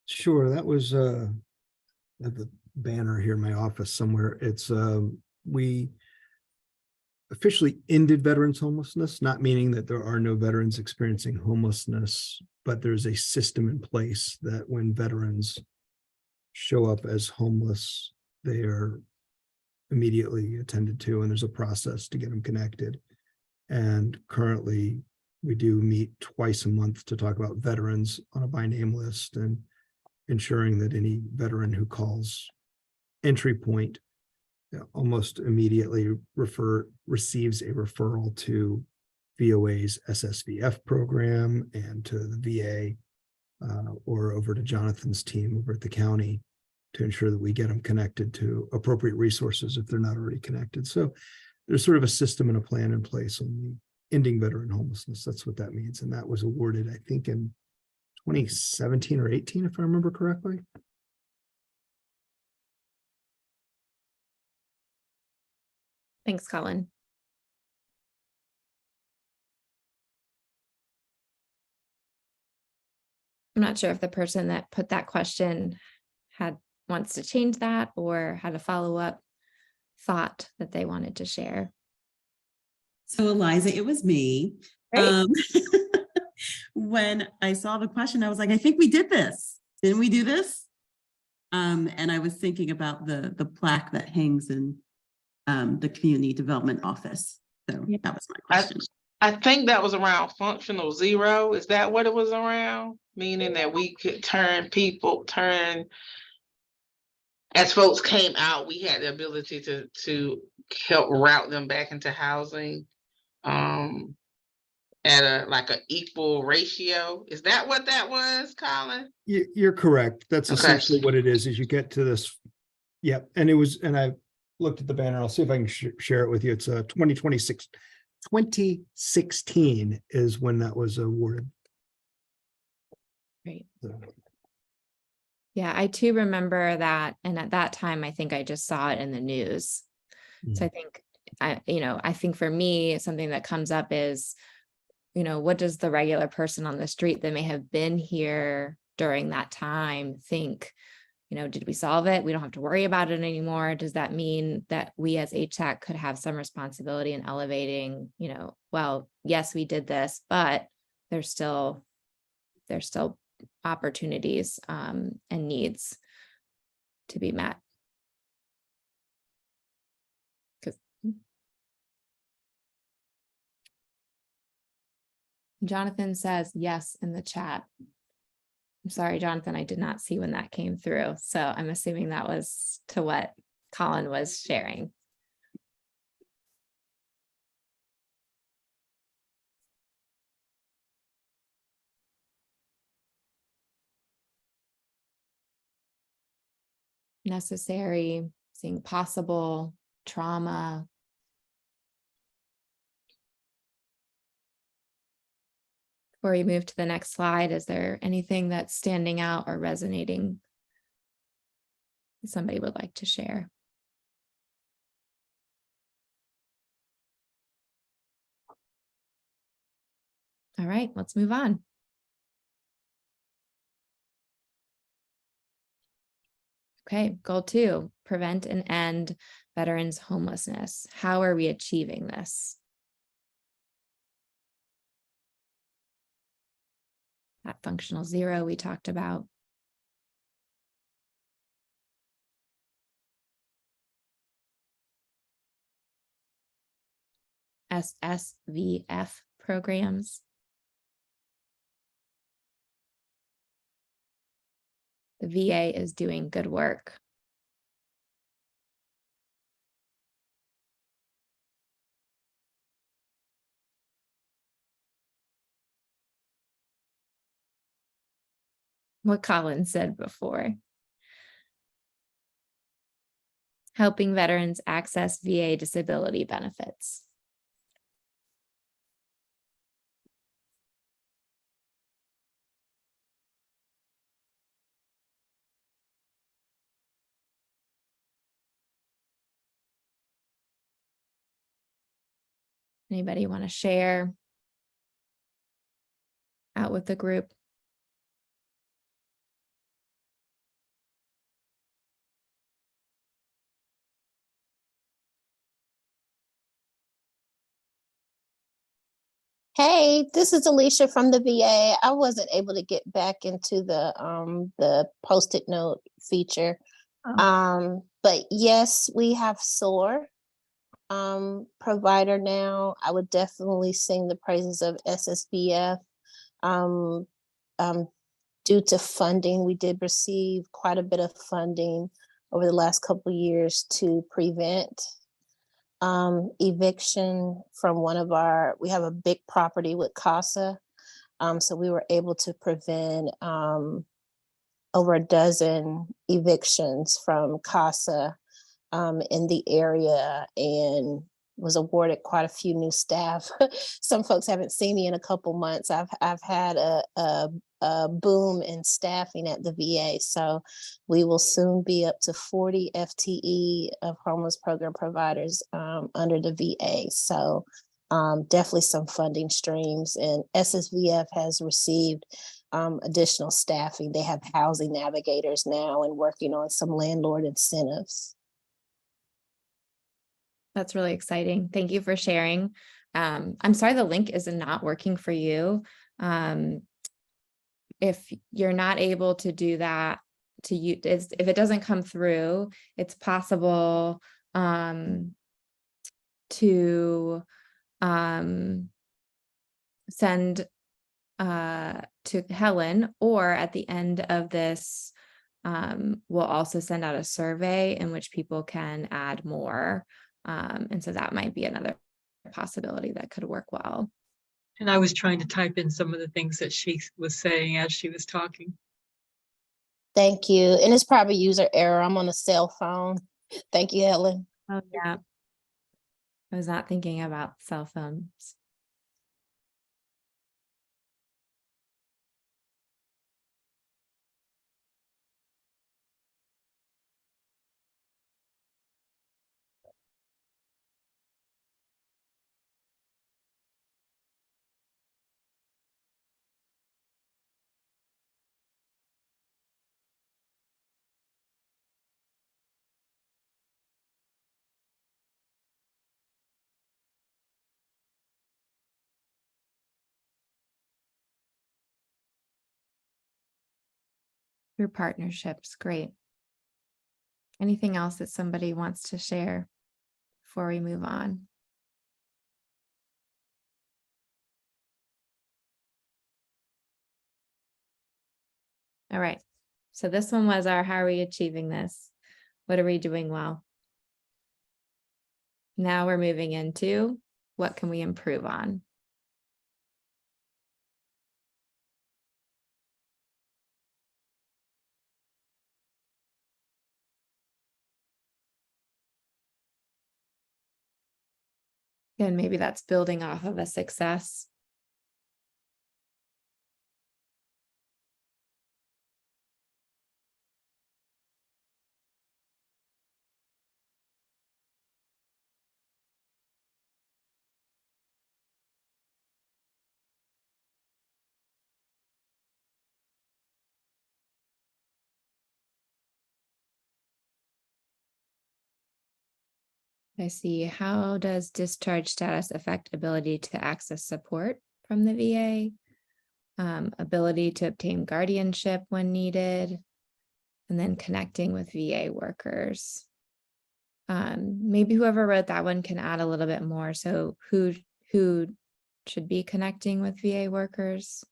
Sure, that was I have a banner here in my office somewhere. It's we officially ended veterans homelessness, not meaning that there are no veterans experiencing homelessness, but there's a system in place that when veterans show up as homeless, they are immediately attended to, and there's a process to get them connected. And currently, we do meet twice a month to talk about veterans on a by name list and ensuring that any veteran who calls entry point almost immediately receives a referral to VOA's SSVF program and to the VA or over to Jonathan's team over at the county to ensure that we get them connected to appropriate resources if they're not already connected. So there's sort of a system and a plan in place on the ending veteran homelessness. That's what that means. And that was awarded, I think, in 2017 or 18, if I remember correctly. Thanks, Colin. I'm not sure if the person that put that question wants to change that or had a follow-up thought that they wanted to share. So Eliza, it was me. Great. When I saw the question, I was like, I think we did this. Didn't we do this? And I was thinking about the plaque that hangs in the community development office. So that was my question. I think that was around functional zero. Is that what it was around? Meaning that we could as folks came out, we had the ability to help route them back into housing at a equal ratio. Is that what that was, Colin? You're correct. That's Okay. essentially what it is you get to this. Yep. And it was, and I looked at the banner. I'll see if I can share it with you. It's 2016 is when that was awarded. Great. So, Yeah, I too remember that. And at that time, I think I just saw it in the news. So I think, I think for me, something that comes up is, what does the regular person on the street that may have been here during that time think? Did we solve it? We don't have to worry about it anymore. Does that mean that we as HTAC could have some responsibility in elevating, well, yes, we did this, but there's still opportunities and needs to be met. Jonathan says yes in the chat. I'm sorry, Jonathan, I did not see when that came through. So I'm assuming that was to what Colin was sharing. Necessary, seeing possible, trauma. Before we move to the next slide, is there anything that's standing out or resonating that somebody would like to share? All right, let's move on. Okay, goal 2, prevent and end veterans homelessness. How are we achieving this? That functional zero we talked about. SSVF programs. The VA is doing good work. What Colin said before. Helping veterans access VA disability benefits. Anybody want to share out with the group? Hey, this is Alicia from the VA. I wasn't able to get back into the post-it note feature. But yes, we have SOAR provider now. I would definitely sing the praises of SSBF. Due to funding, we did receive quite a bit of funding over the last couple of years to prevent eviction from we have a big property with CASA. So we were able to prevent over a dozen evictions from CASA in the area, and was awarded quite a few new staff. Some folks haven't seen me in a couple months. I've had a boom in staffing at the VA. So we will soon be up to 40 FTE of homeless program providers under the VA. So definitely some funding streams, and SSVF has received additional staffing. They have housing navigators now and working on some landlord incentives. That's really exciting. Thank you for sharing. I'm sorry the link is not working for you. If you're not able to do that, if it doesn't come through, it's possible to send to Helen, or at the end of this, we'll also send out a survey in which people can add more. And so that might be another possibility that could work well. And I was trying to type in some of the things that she was saying as she was talking. Thank you. And it's probably user error. I'm on a cell phone. Thank you, Helen. Oh, yeah. I was not thinking about cell phones. Through partnerships, great. Anything else that somebody wants to share before we move on? All right. So this one was our, how are we achieving this? What are we doing well? Now we're moving into what can we improve on? And maybe that's building off of a success. I see. How does discharge status affect ability to access support from the VA? ability to obtain guardianship when needed, and then connecting with VA workers. Maybe whoever wrote that one can add a little bit more. So who should be connecting with VA workers?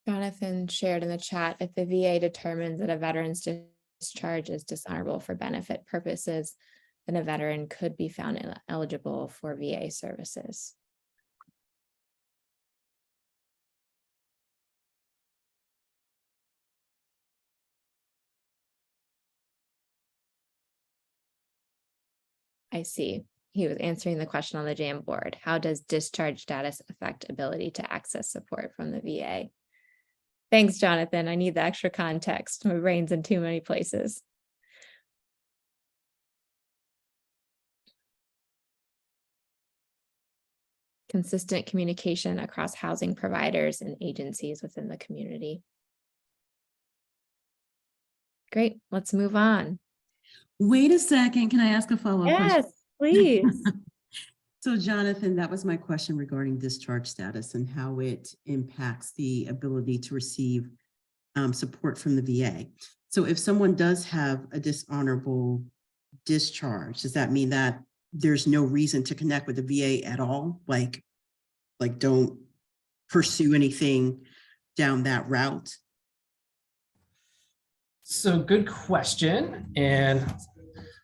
Jonathan shared in the chat, if the VA determines that a veteran's discharge is dishonorable for benefit purposes, then a veteran could be found eligible for VA services. I see. He was answering the question on the Jamboard. How does discharge status affect ability to access support from the VA? Thanks, Jonathan. I need the extra context. My brain's in too many places. Consistent communication across housing providers and agencies within the community. Great, let's move on. Wait a second, can I ask a follow-up question? Yes, please. So Jonathan, that was my question regarding discharge status and how it impacts the ability to receive support from the VA. So if someone does have a dishonorable discharge, does that mean that there's no reason to connect with the VA at all? Like don't pursue anything down that route? So good question. And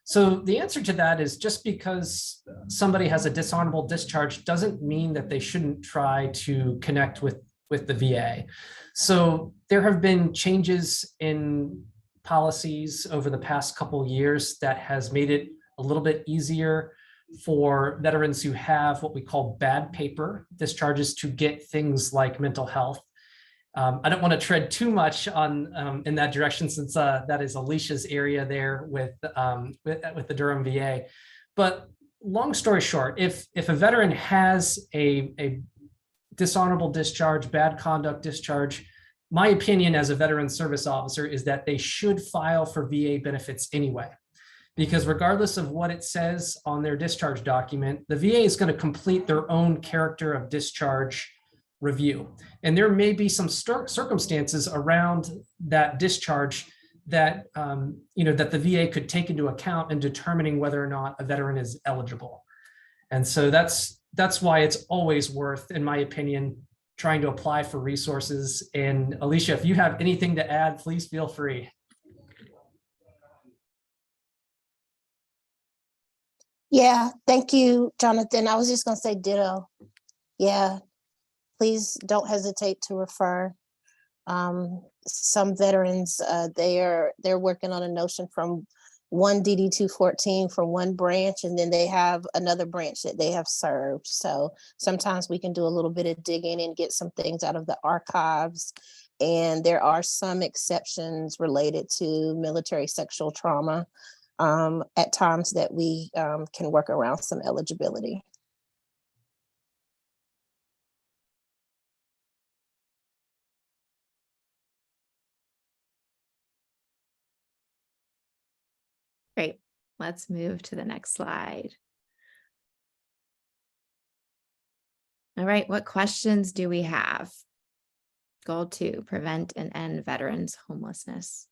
so the answer to that is just because somebody has a dishonorable discharge doesn't mean that they shouldn't try to connect with the VA. So there have been changes in policies over the past couple of years that has made it a little bit easier for veterans who have what we call bad paper discharges to get things like mental health. I don't want to tread too much on in that direction, since that is Alicia's area there with the Durham VA. But long story short, if a veteran has a dishonorable discharge, bad conduct discharge, my opinion as a veteran service officer is that they should file for VA benefits anyway. Because regardless of what it says on their discharge document, the VA is going to complete their own character of discharge review. And there may be some circumstances around that discharge that, that the VA could take into account in determining whether or not a veteran is eligible. And so that's why it's always worth, in my opinion, trying to apply for resources. And Alicia, if you have anything to add, please feel free. Yeah, thank you, Jonathan. I was just gonna say ditto. Yeah, please don't hesitate to refer. Some veterans, they're working on a notion from one DD 214 for one branch, and then they have another branch that they have served. So sometimes we can do a little bit of digging and get some things out of the archives. And there are some exceptions related to military sexual trauma at times that we can work around some eligibility. Great. Let's move to the next slide. All right, what questions do we have? Goal 2, prevent and end veterans' homelessness.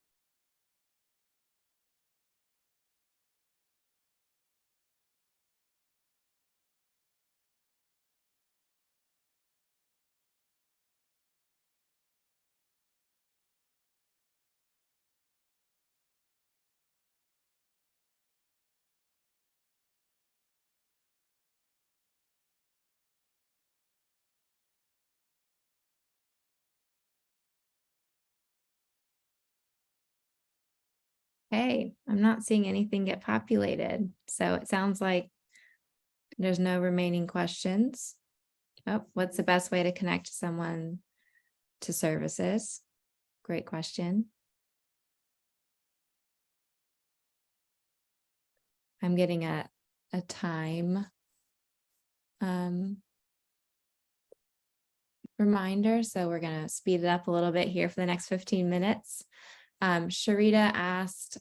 Hey, I'm not seeing anything get populated. So it sounds like There's no remaining questions. Oh, what's the best way to connect someone to services? Great question. I'm getting a time reminder, so we're gonna speed it up a little bit here for the next 15 minutes. Sharita asked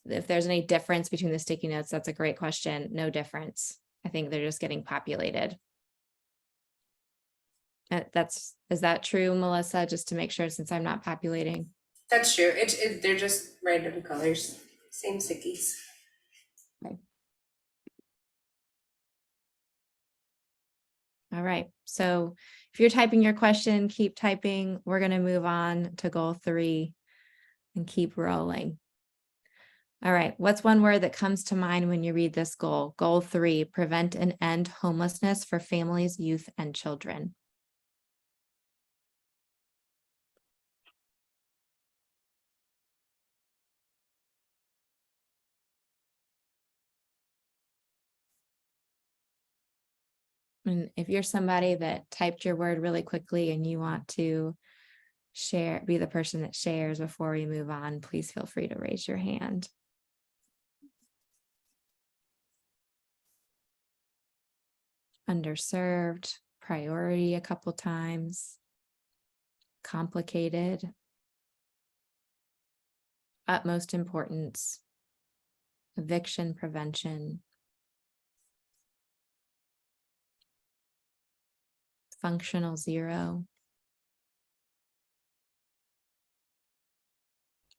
if there's any difference between the sticky notes. That's a great question. No difference. I think they're just getting populated. Is that true, Melissa? Just to make sure, since I'm not populating. That's true. They're just random colors, same stickies. Okay. All right. So if you're typing your question, keep typing. We're going to move on to goal 3 and keep rolling. All right. What's one word that comes to mind when you read this goal? Goal 3, prevent and end homelessness for families, youth, and children. And if you're somebody that typed your word really quickly and you want to be the person that shares before we move on, please feel free to raise your hand. Underserved, priority a couple times, complicated, utmost importance, eviction prevention, functional 0,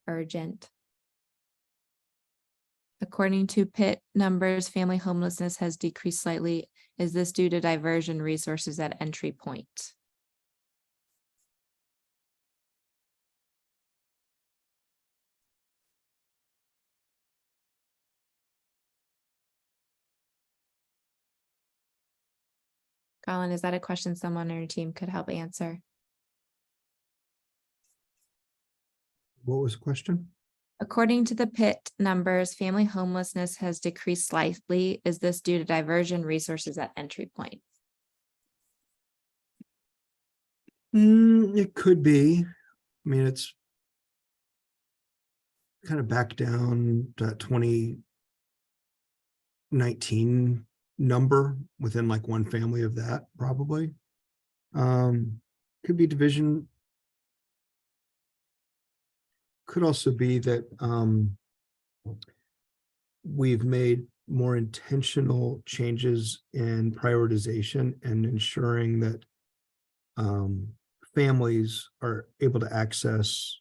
urgent. According to PIT numbers, family homelessness has decreased slightly. Is this due to diversion resources at entry point? Colin, is that a question someone on your team could help answer? What was the question? According to the PIT numbers, family homelessness has decreased slightly. Is this due to diversion resources at entry point? It could be. I mean, it's kind of back down to 2019 number within like one family of that, probably. Could be division. Could also be that we've made more intentional changes in prioritization and ensuring that families are able to access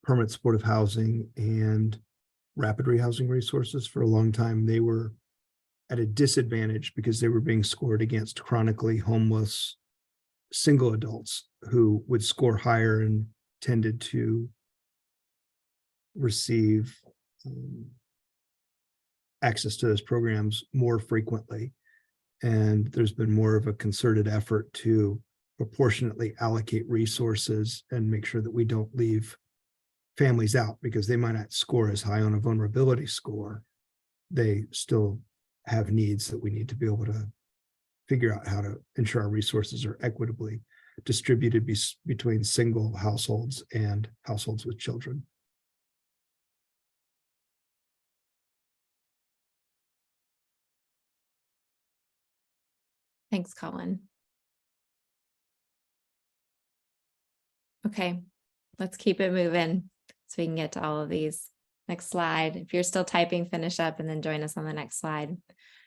permanent supportive housing and rapid rehousing resources. For a long time, they were at a disadvantage because they were being scored against chronically homeless single adults who would score higher and tended to receive access to those programs more frequently. And there's been more of a concerted effort to proportionately allocate resources and make sure that we don't leave families out because they might not score as high on a vulnerability score. They still have needs that we need to be able to figure out how to ensure our resources are equitably distributed between single households and households with children. Thanks, Colin. Okay, let's keep it moving so we can get to all of these. Next slide. If you're still typing, finish up and then join us on the next slide.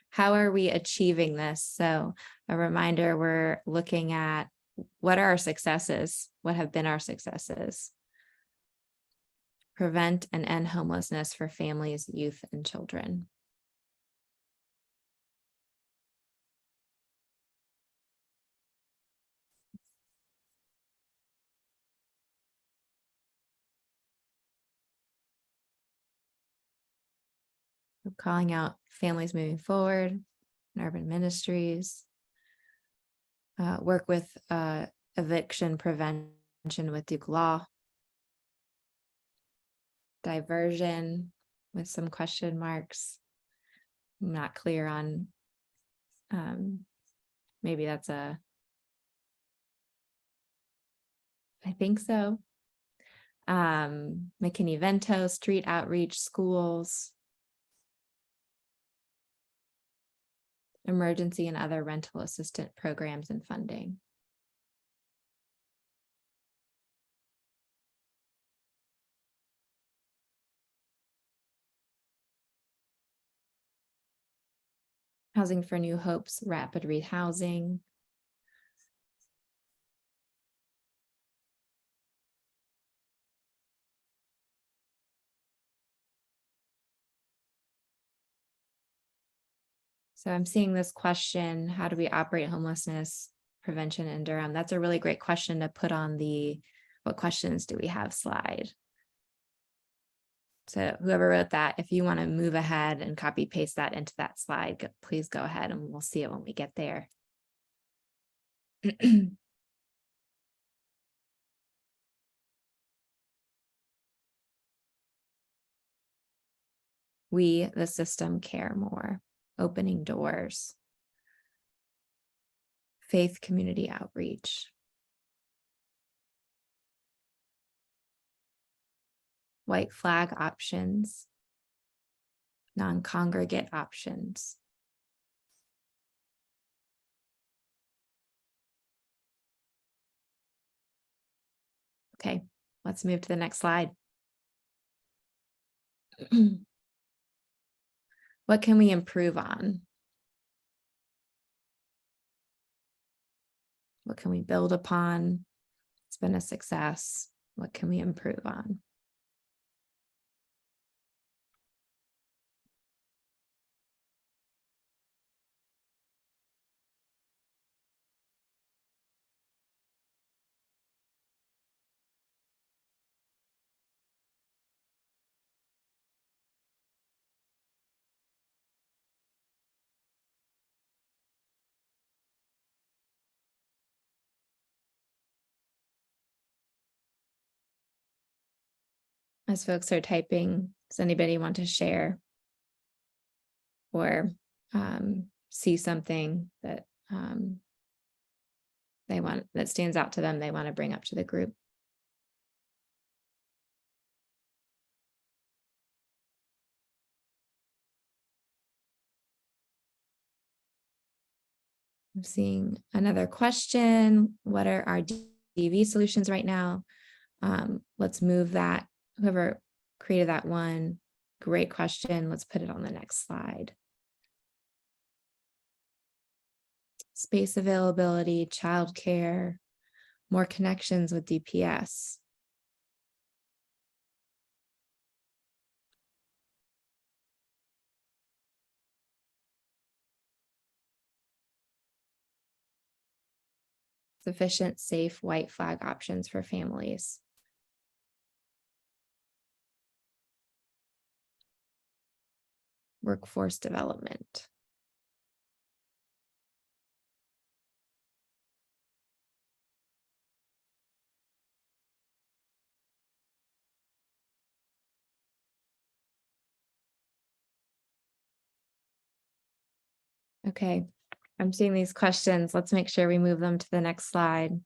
How are we achieving this? So a reminder, we're looking at what are our successes? What have been our successes? Prevent and end homelessness for families, youth, and children. We're calling out families moving forward in urban ministries. Work with eviction prevention with Duke Law. Diversion with some question marks. I'm not clear on, maybe that's I think so. McKinney-Vento, street outreach, schools, emergency and other rental assistant programs and funding. Housing for New Hope's rapid rehousing. So I'm seeing this question, how do we operate homelessness prevention in Durham? That's a really great question to put on the what questions do we have slide. So whoever wrote that, if you want to move ahead and copy paste that into that slide, please go ahead and we'll see it when we get there. We, the system, care more. Opening doors. Faith community outreach. White flag options. Non-congregate options. Okay, let's move to the next slide. What can we improve on? What can we build upon? It's been a success. What can we improve on? As folks are typing, does anybody want to share or see something that they want, that stands out to them, they want to bring up to the group? I'm seeing another question. What are our DV solutions right now? Let's move that. Whoever created that one, great question. Let's put it on the next slide. Space availability, childcare, more connections with DPS. Sufficient, safe, white flag options for families. Workforce development. Okay, I'm seeing these questions. Let's make sure we move them to the next slide.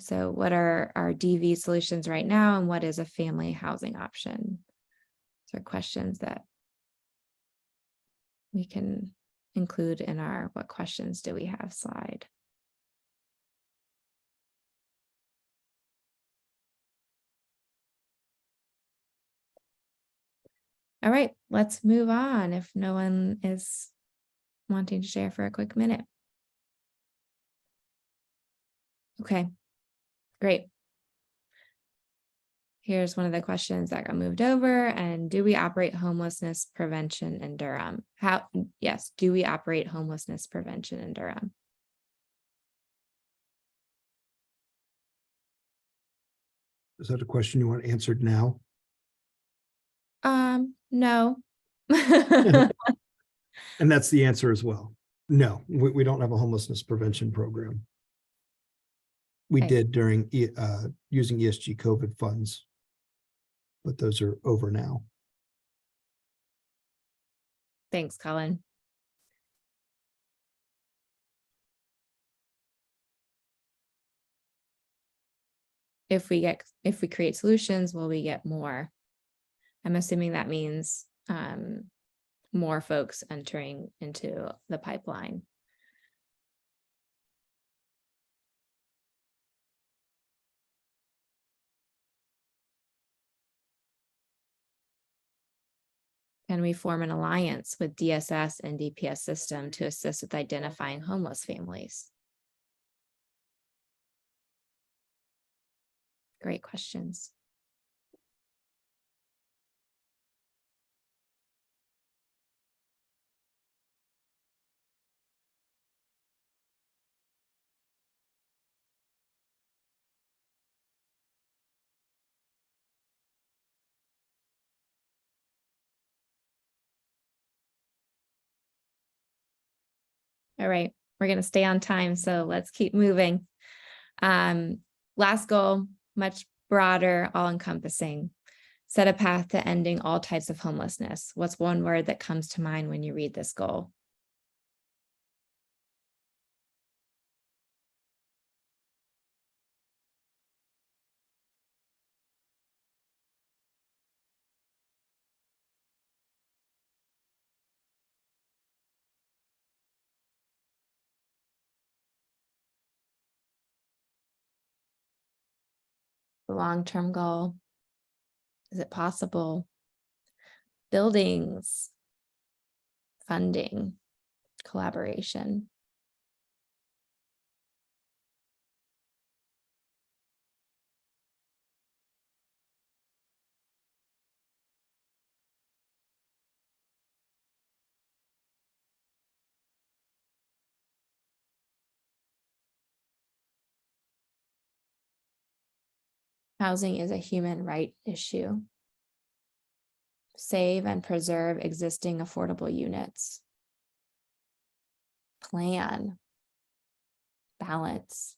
So what are our DV solutions right now, and what is a family housing option? These are questions that we can include in our what questions do we have slide. All right, let's move on if no one is wanting to share for a quick minute. Okay, great. Here's one of the questions that got moved over. And do we operate homelessness prevention in Durham? Yes, do we operate homelessness prevention in Durham? Is that a question you want answered now? No. And that's the answer as well. No, we don't have a homelessness prevention program. We Okay. did during using ESG COVID funds, but those are over now. Thanks, Colin. If we create solutions, will we get more? I'm assuming that means more folks entering into the pipeline. Can we form an alliance with DSS and DPS system to assist with identifying homeless families? Great questions. All right, we're going to stay on time, so let's keep moving. Last goal, much broader, all-encompassing. Set a path to ending all types of homelessness. What's one word that comes to mind when you read this goal? The long-term goal. Is it possible? Buildings, funding, collaboration. Housing is a human right issue. Save and preserve existing affordable units. Plan. Balance.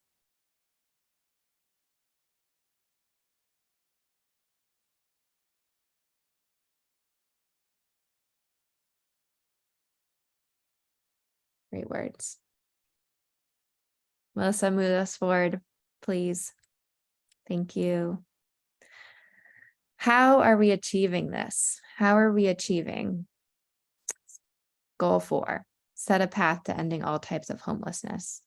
Great words. Melissa, move us forward, please. Thank you. How are we achieving this? How are we achieving goal 4? Set a path to ending all types of homelessness.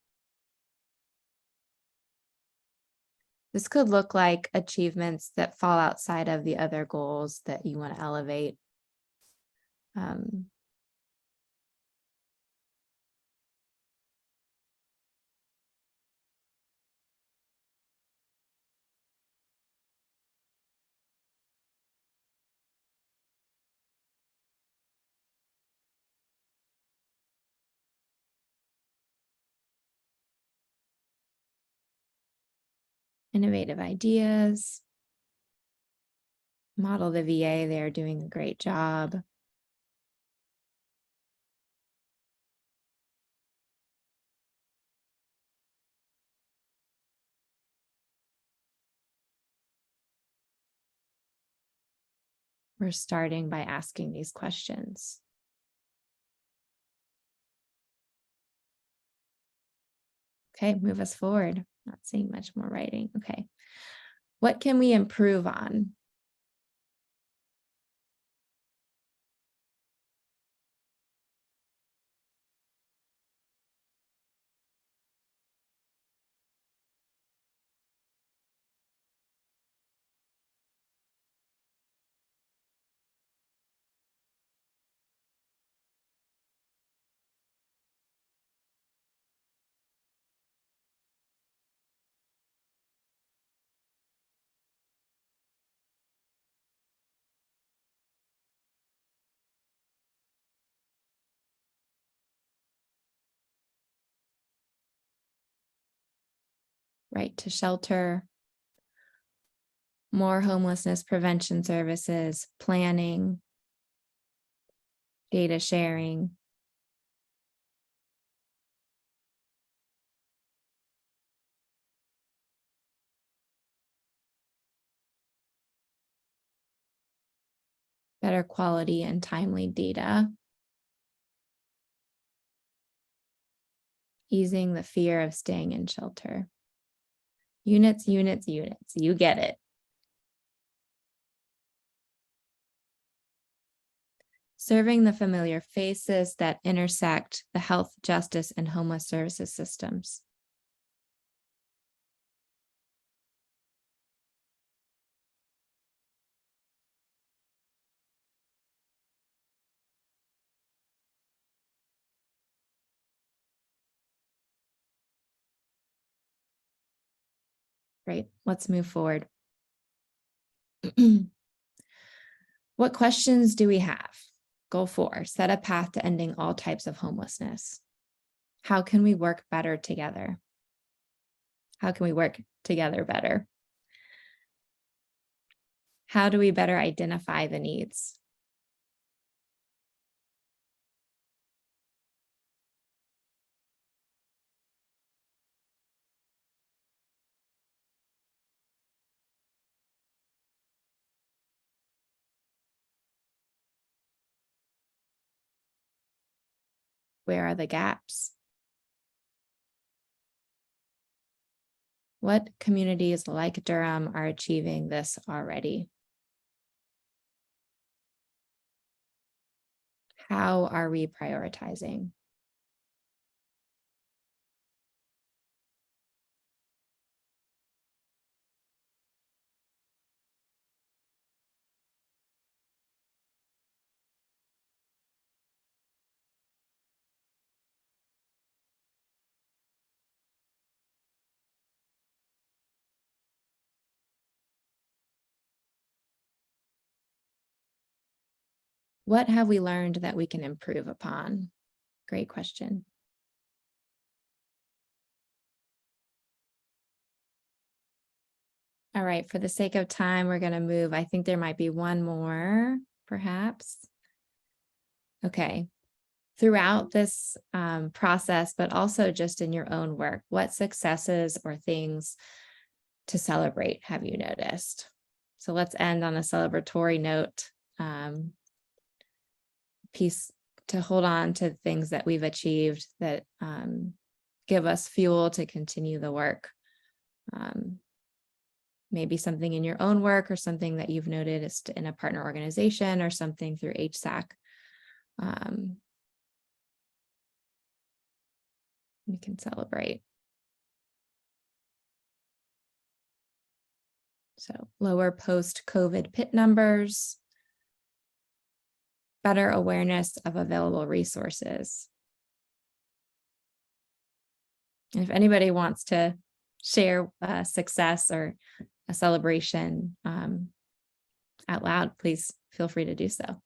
This could look like achievements that fall outside of the other goals that you want to elevate. Innovative ideas. Model the VA, they are doing a great job. We're starting by asking these questions. Okay, move us forward. Not seeing much more writing. Okay. What can we improve on? Right to shelter, more homelessness prevention services, planning, data sharing. Better quality and timely data. Easing the fear of staying in shelter. Units, units, units. You get it. Serving the familiar faces that intersect the health, justice, and homeless services systems. Great, let's move forward. What questions do we have? Goal 4, set a path to ending all types of homelessness. How can we work better together? How can we work together better? How do we better identify the needs? Where are the gaps? What communities like Durham are achieving this already? How are we prioritizing? What have we learned that we can improve upon? Great question. All right, for the sake of time, we're going to move. I think there might be one more, perhaps. Okay. Throughout this process, but also just in your own work, what successes or things to celebrate have you noticed? So let's end on a celebratory note. Piece to hold on to things that we've achieved that give us fuel to continue the work. Maybe something in your own work or something that you've noticed in a partner organization or something through HSAC. We can celebrate. So lower post-COVID PIT numbers, better awareness of available resources. And if anybody wants to share a success or a celebration out loud, please feel free to do so.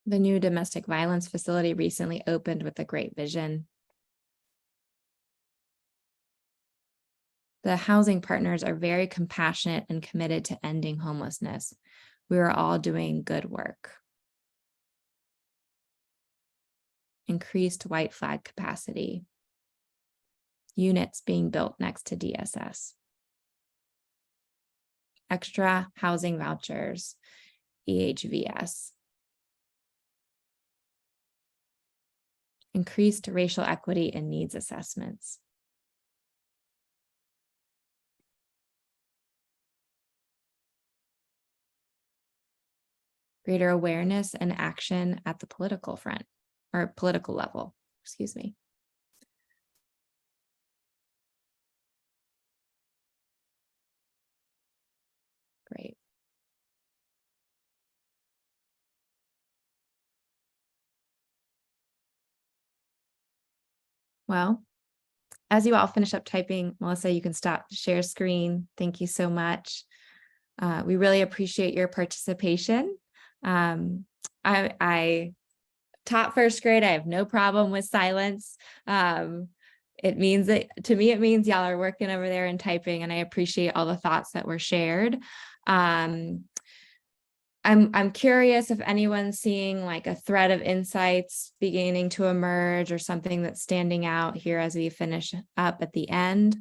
The new domestic violence facility recently opened with a great vision. The housing partners are very compassionate and committed to ending homelessness. We are all doing good work. Increased white flag capacity. Units being built next to DSS. Extra housing vouchers, EHVS. Increased racial equity and needs assessments. Greater awareness and action at the political front or political level, excuse me. Great. Well, as you all finish up typing, Melissa, you can stop share screen. Thank you so much. We really appreciate your participation. I taught first grade. I have no problem with silence. it means that, to me, it means y'all are working over there and typing, and I appreciate all the thoughts that were shared. I'm curious if anyone's seeing like a thread of insights beginning to emerge or something that's standing out here as we finish up at the end.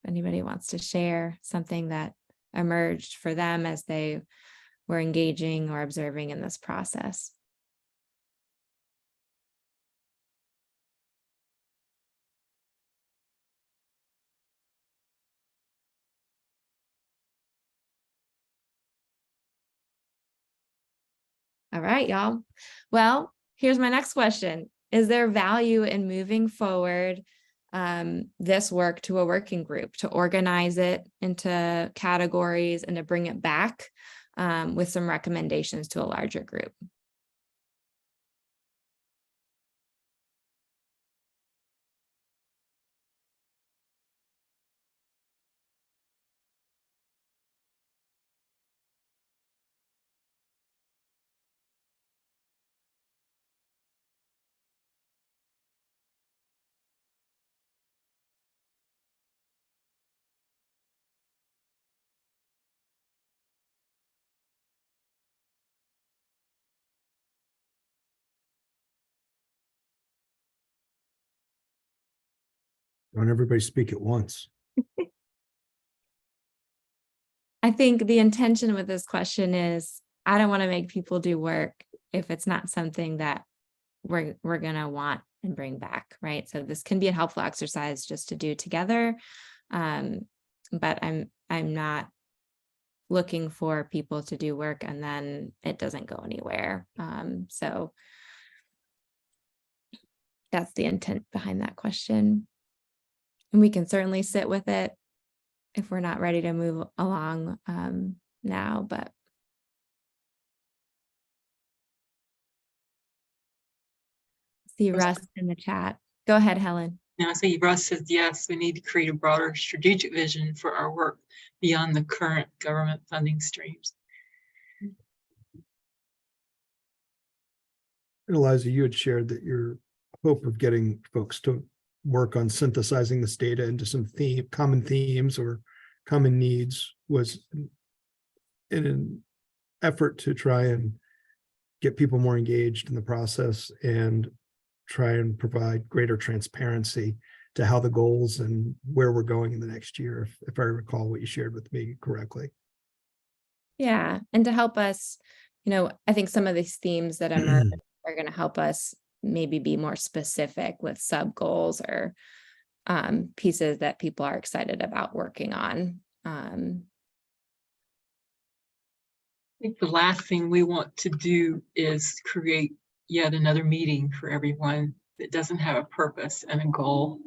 Anybody wants to share something that emerged for them as they were engaging or observing in this process? All right, y'all. Well, here's my next question. Is there value in moving forward this work to a working group, to organize it into categories and to bring it back with some recommendations to a larger group? Don't everybody speak at once. I think the intention with this question is, I don't want to make people do work if it's not something that we're gonna want and bring back, right? So this can be a helpful exercise just to do together. But I'm not looking for people to do work and then it doesn't go anywhere. So that's the intent behind that question. And we can certainly sit with it if we're not ready to move along now, but see Russ in the chat. Go ahead, Helen. Now, I see Russ says, yes, we need to create a broader strategic vision for our work beyond the current government funding streams. Eliza, you had shared that your hope of getting folks to work on synthesizing this data into some common themes or common needs was in an effort to try and get people more engaged in the process and try and provide greater transparency to how the goals and where we're going in the next year, if I recall what you shared with me correctly. Yeah, and to help us, I think some of these themes that emerge are going to help us maybe be more specific with sub goals or pieces that people are excited about working on. I think the last thing we want to do is create yet another meeting for everyone that doesn't have a purpose and a goal.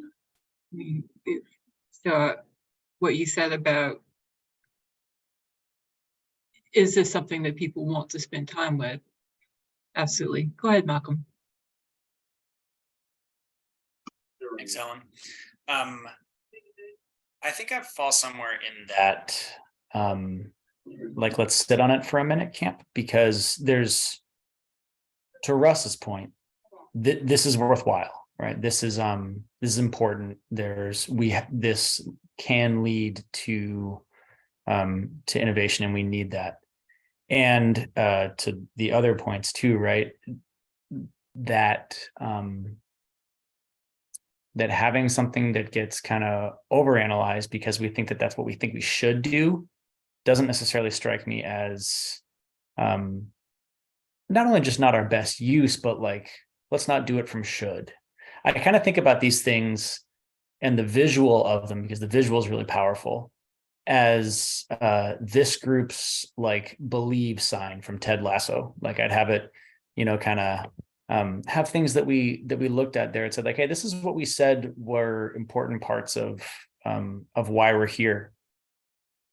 So what you said about, is this something that people want to spend time with? Absolutely. Go ahead, Malcolm. Thanks, Helen. I think I fall somewhere in that, like, let's sit on it for a minute camp, because there's, to Russ's point, this is worthwhile, right? This is important. This can lead to innovation, and we need that. And to the other points too, right? That that having something that gets kind of overanalyzed because we think that that's what we think we should do doesn't necessarily strike me as not only just not our best use, but like, let's not do it from should. I kind of think about these things and the visual of them, because the visual is really powerful, as this group's like believe sign from Ted Lasso. Like, I'd have it, kind of have things that we looked at there and said, like, hey, this is what we said were important parts of why we're here.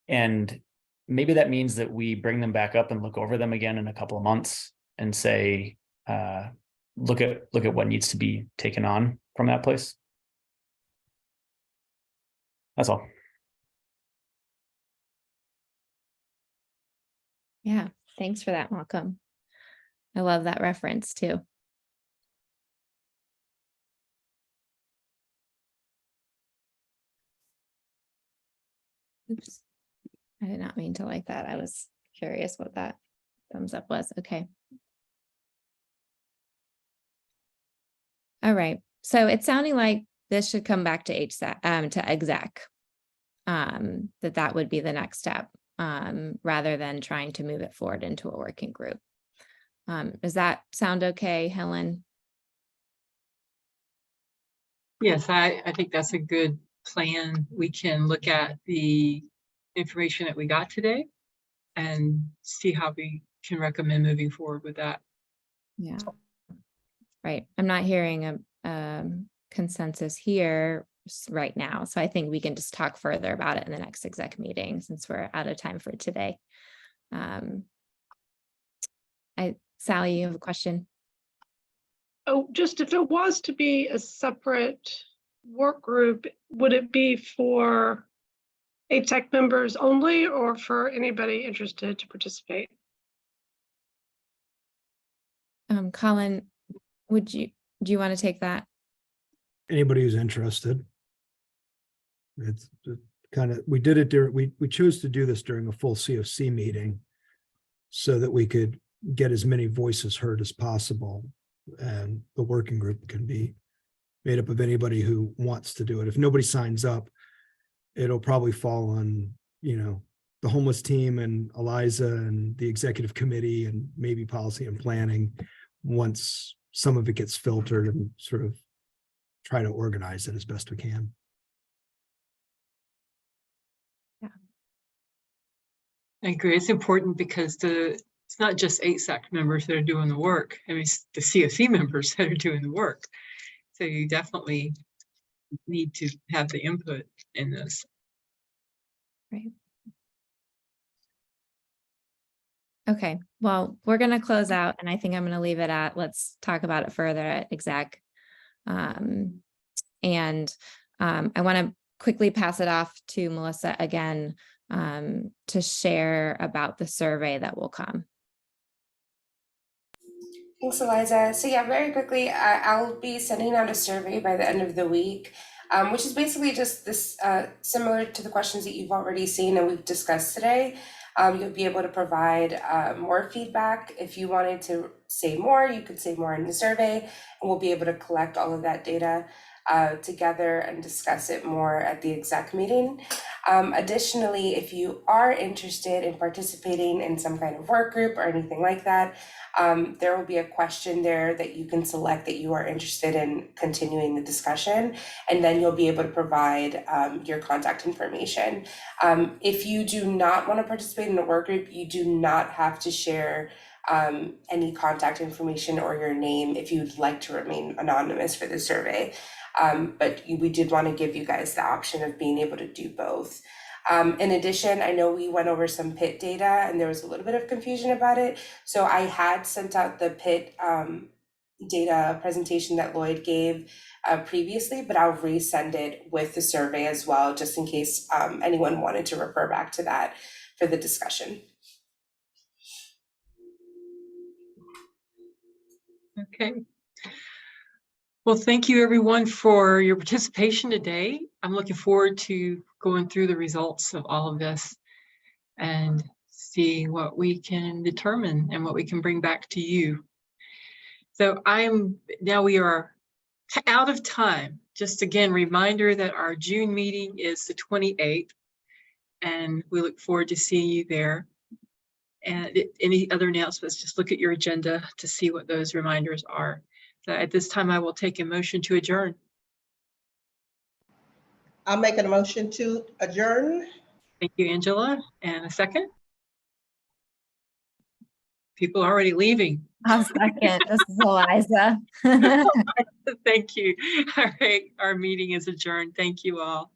And maybe that means that we bring them back up and look over them again in a couple of months and say, look at what needs to be taken on from that place. That's all. Yeah, thanks for that, Malcolm. I love that reference too. Oops. I did not mean to like that. I was curious what that thumbs up was. Okay. All right. So it's sounding like this should come back to HSAC, to exec. That would be the next step, rather than trying to move it forward into a working group. Does that sound okay, Helen? Yes, I think that's a good plan. We can look at the information that we got today and see how we can recommend moving forward with that. Yeah. Right. I'm not hearing a consensus here right now. So I think we can just talk further about it in the next exec meeting since we're out of time for today. Sally, you have a question? Oh, just if it was to be a separate work group, would it be for ATEC members only or for anybody interested to participate? Colin, do you want to take that? Anybody who's interested. It's kind of, we did it during, we chose to do this during a full COC meeting so that we could get as many voices heard as possible. And the working group can be made up of anybody who wants to do it. If nobody signs up, it'll probably fall on, the homeless team and Eliza and the executive committee and maybe policy and planning once some of it gets filtered and sort of try to organize it as best we can. I agree. It's important because it's not just ASAC members that are doing the work. I mean, it's the COC members that are doing the work. So you definitely need to have the input in this. Right. Okay, well, we're going to close out and I think I'm going to leave it at, let's talk about it further at exec. I want to quickly pass it off to Melissa again to share about the survey that will come. Thanks, Eliza. So yeah, very quickly, I'll be sending out a survey by the end of the week, which is basically just this similar to the questions that you've already seen and we've discussed today. You'll be able to provide more feedback. If you wanted to say more, you could say more in the survey, and we'll be able to collect all of that data together and discuss it more at the exec meeting. Additionally, if you are interested in participating in some kind of work group or anything like that, there will be a question there that you can select that you are interested in continuing the discussion, and then you'll be able to provide your contact information. If you do not want to participate in a work group, you do not have to share any contact information or your name if you'd like to remain anonymous for the survey. But we did want to give you guys the option of being able to do both. In addition, I know we went over some PIT data and there was a little bit of confusion about it. So I had sent out the PIT data presentation that Lloyd gave previously, but I'll resend it with the survey as well, just in case anyone wanted to refer back to that for the discussion. Okay. Well, thank you everyone for your participation today. I'm looking forward to going through the results of all of this and see what we can determine and what we can bring back to you. So now we are out of time. Just again, reminder that our June meeting is the 28th, and we look forward to seeing you there. And any other announcements, just look at your agenda to see what those reminders are. So at this time, I will take a motion to adjourn. I'll make a motion to adjourn. Thank you, Angela. And a second? People are already leaving. I'll second. This is Eliza. Thank you. All right, our meeting is adjourned. Thank you all.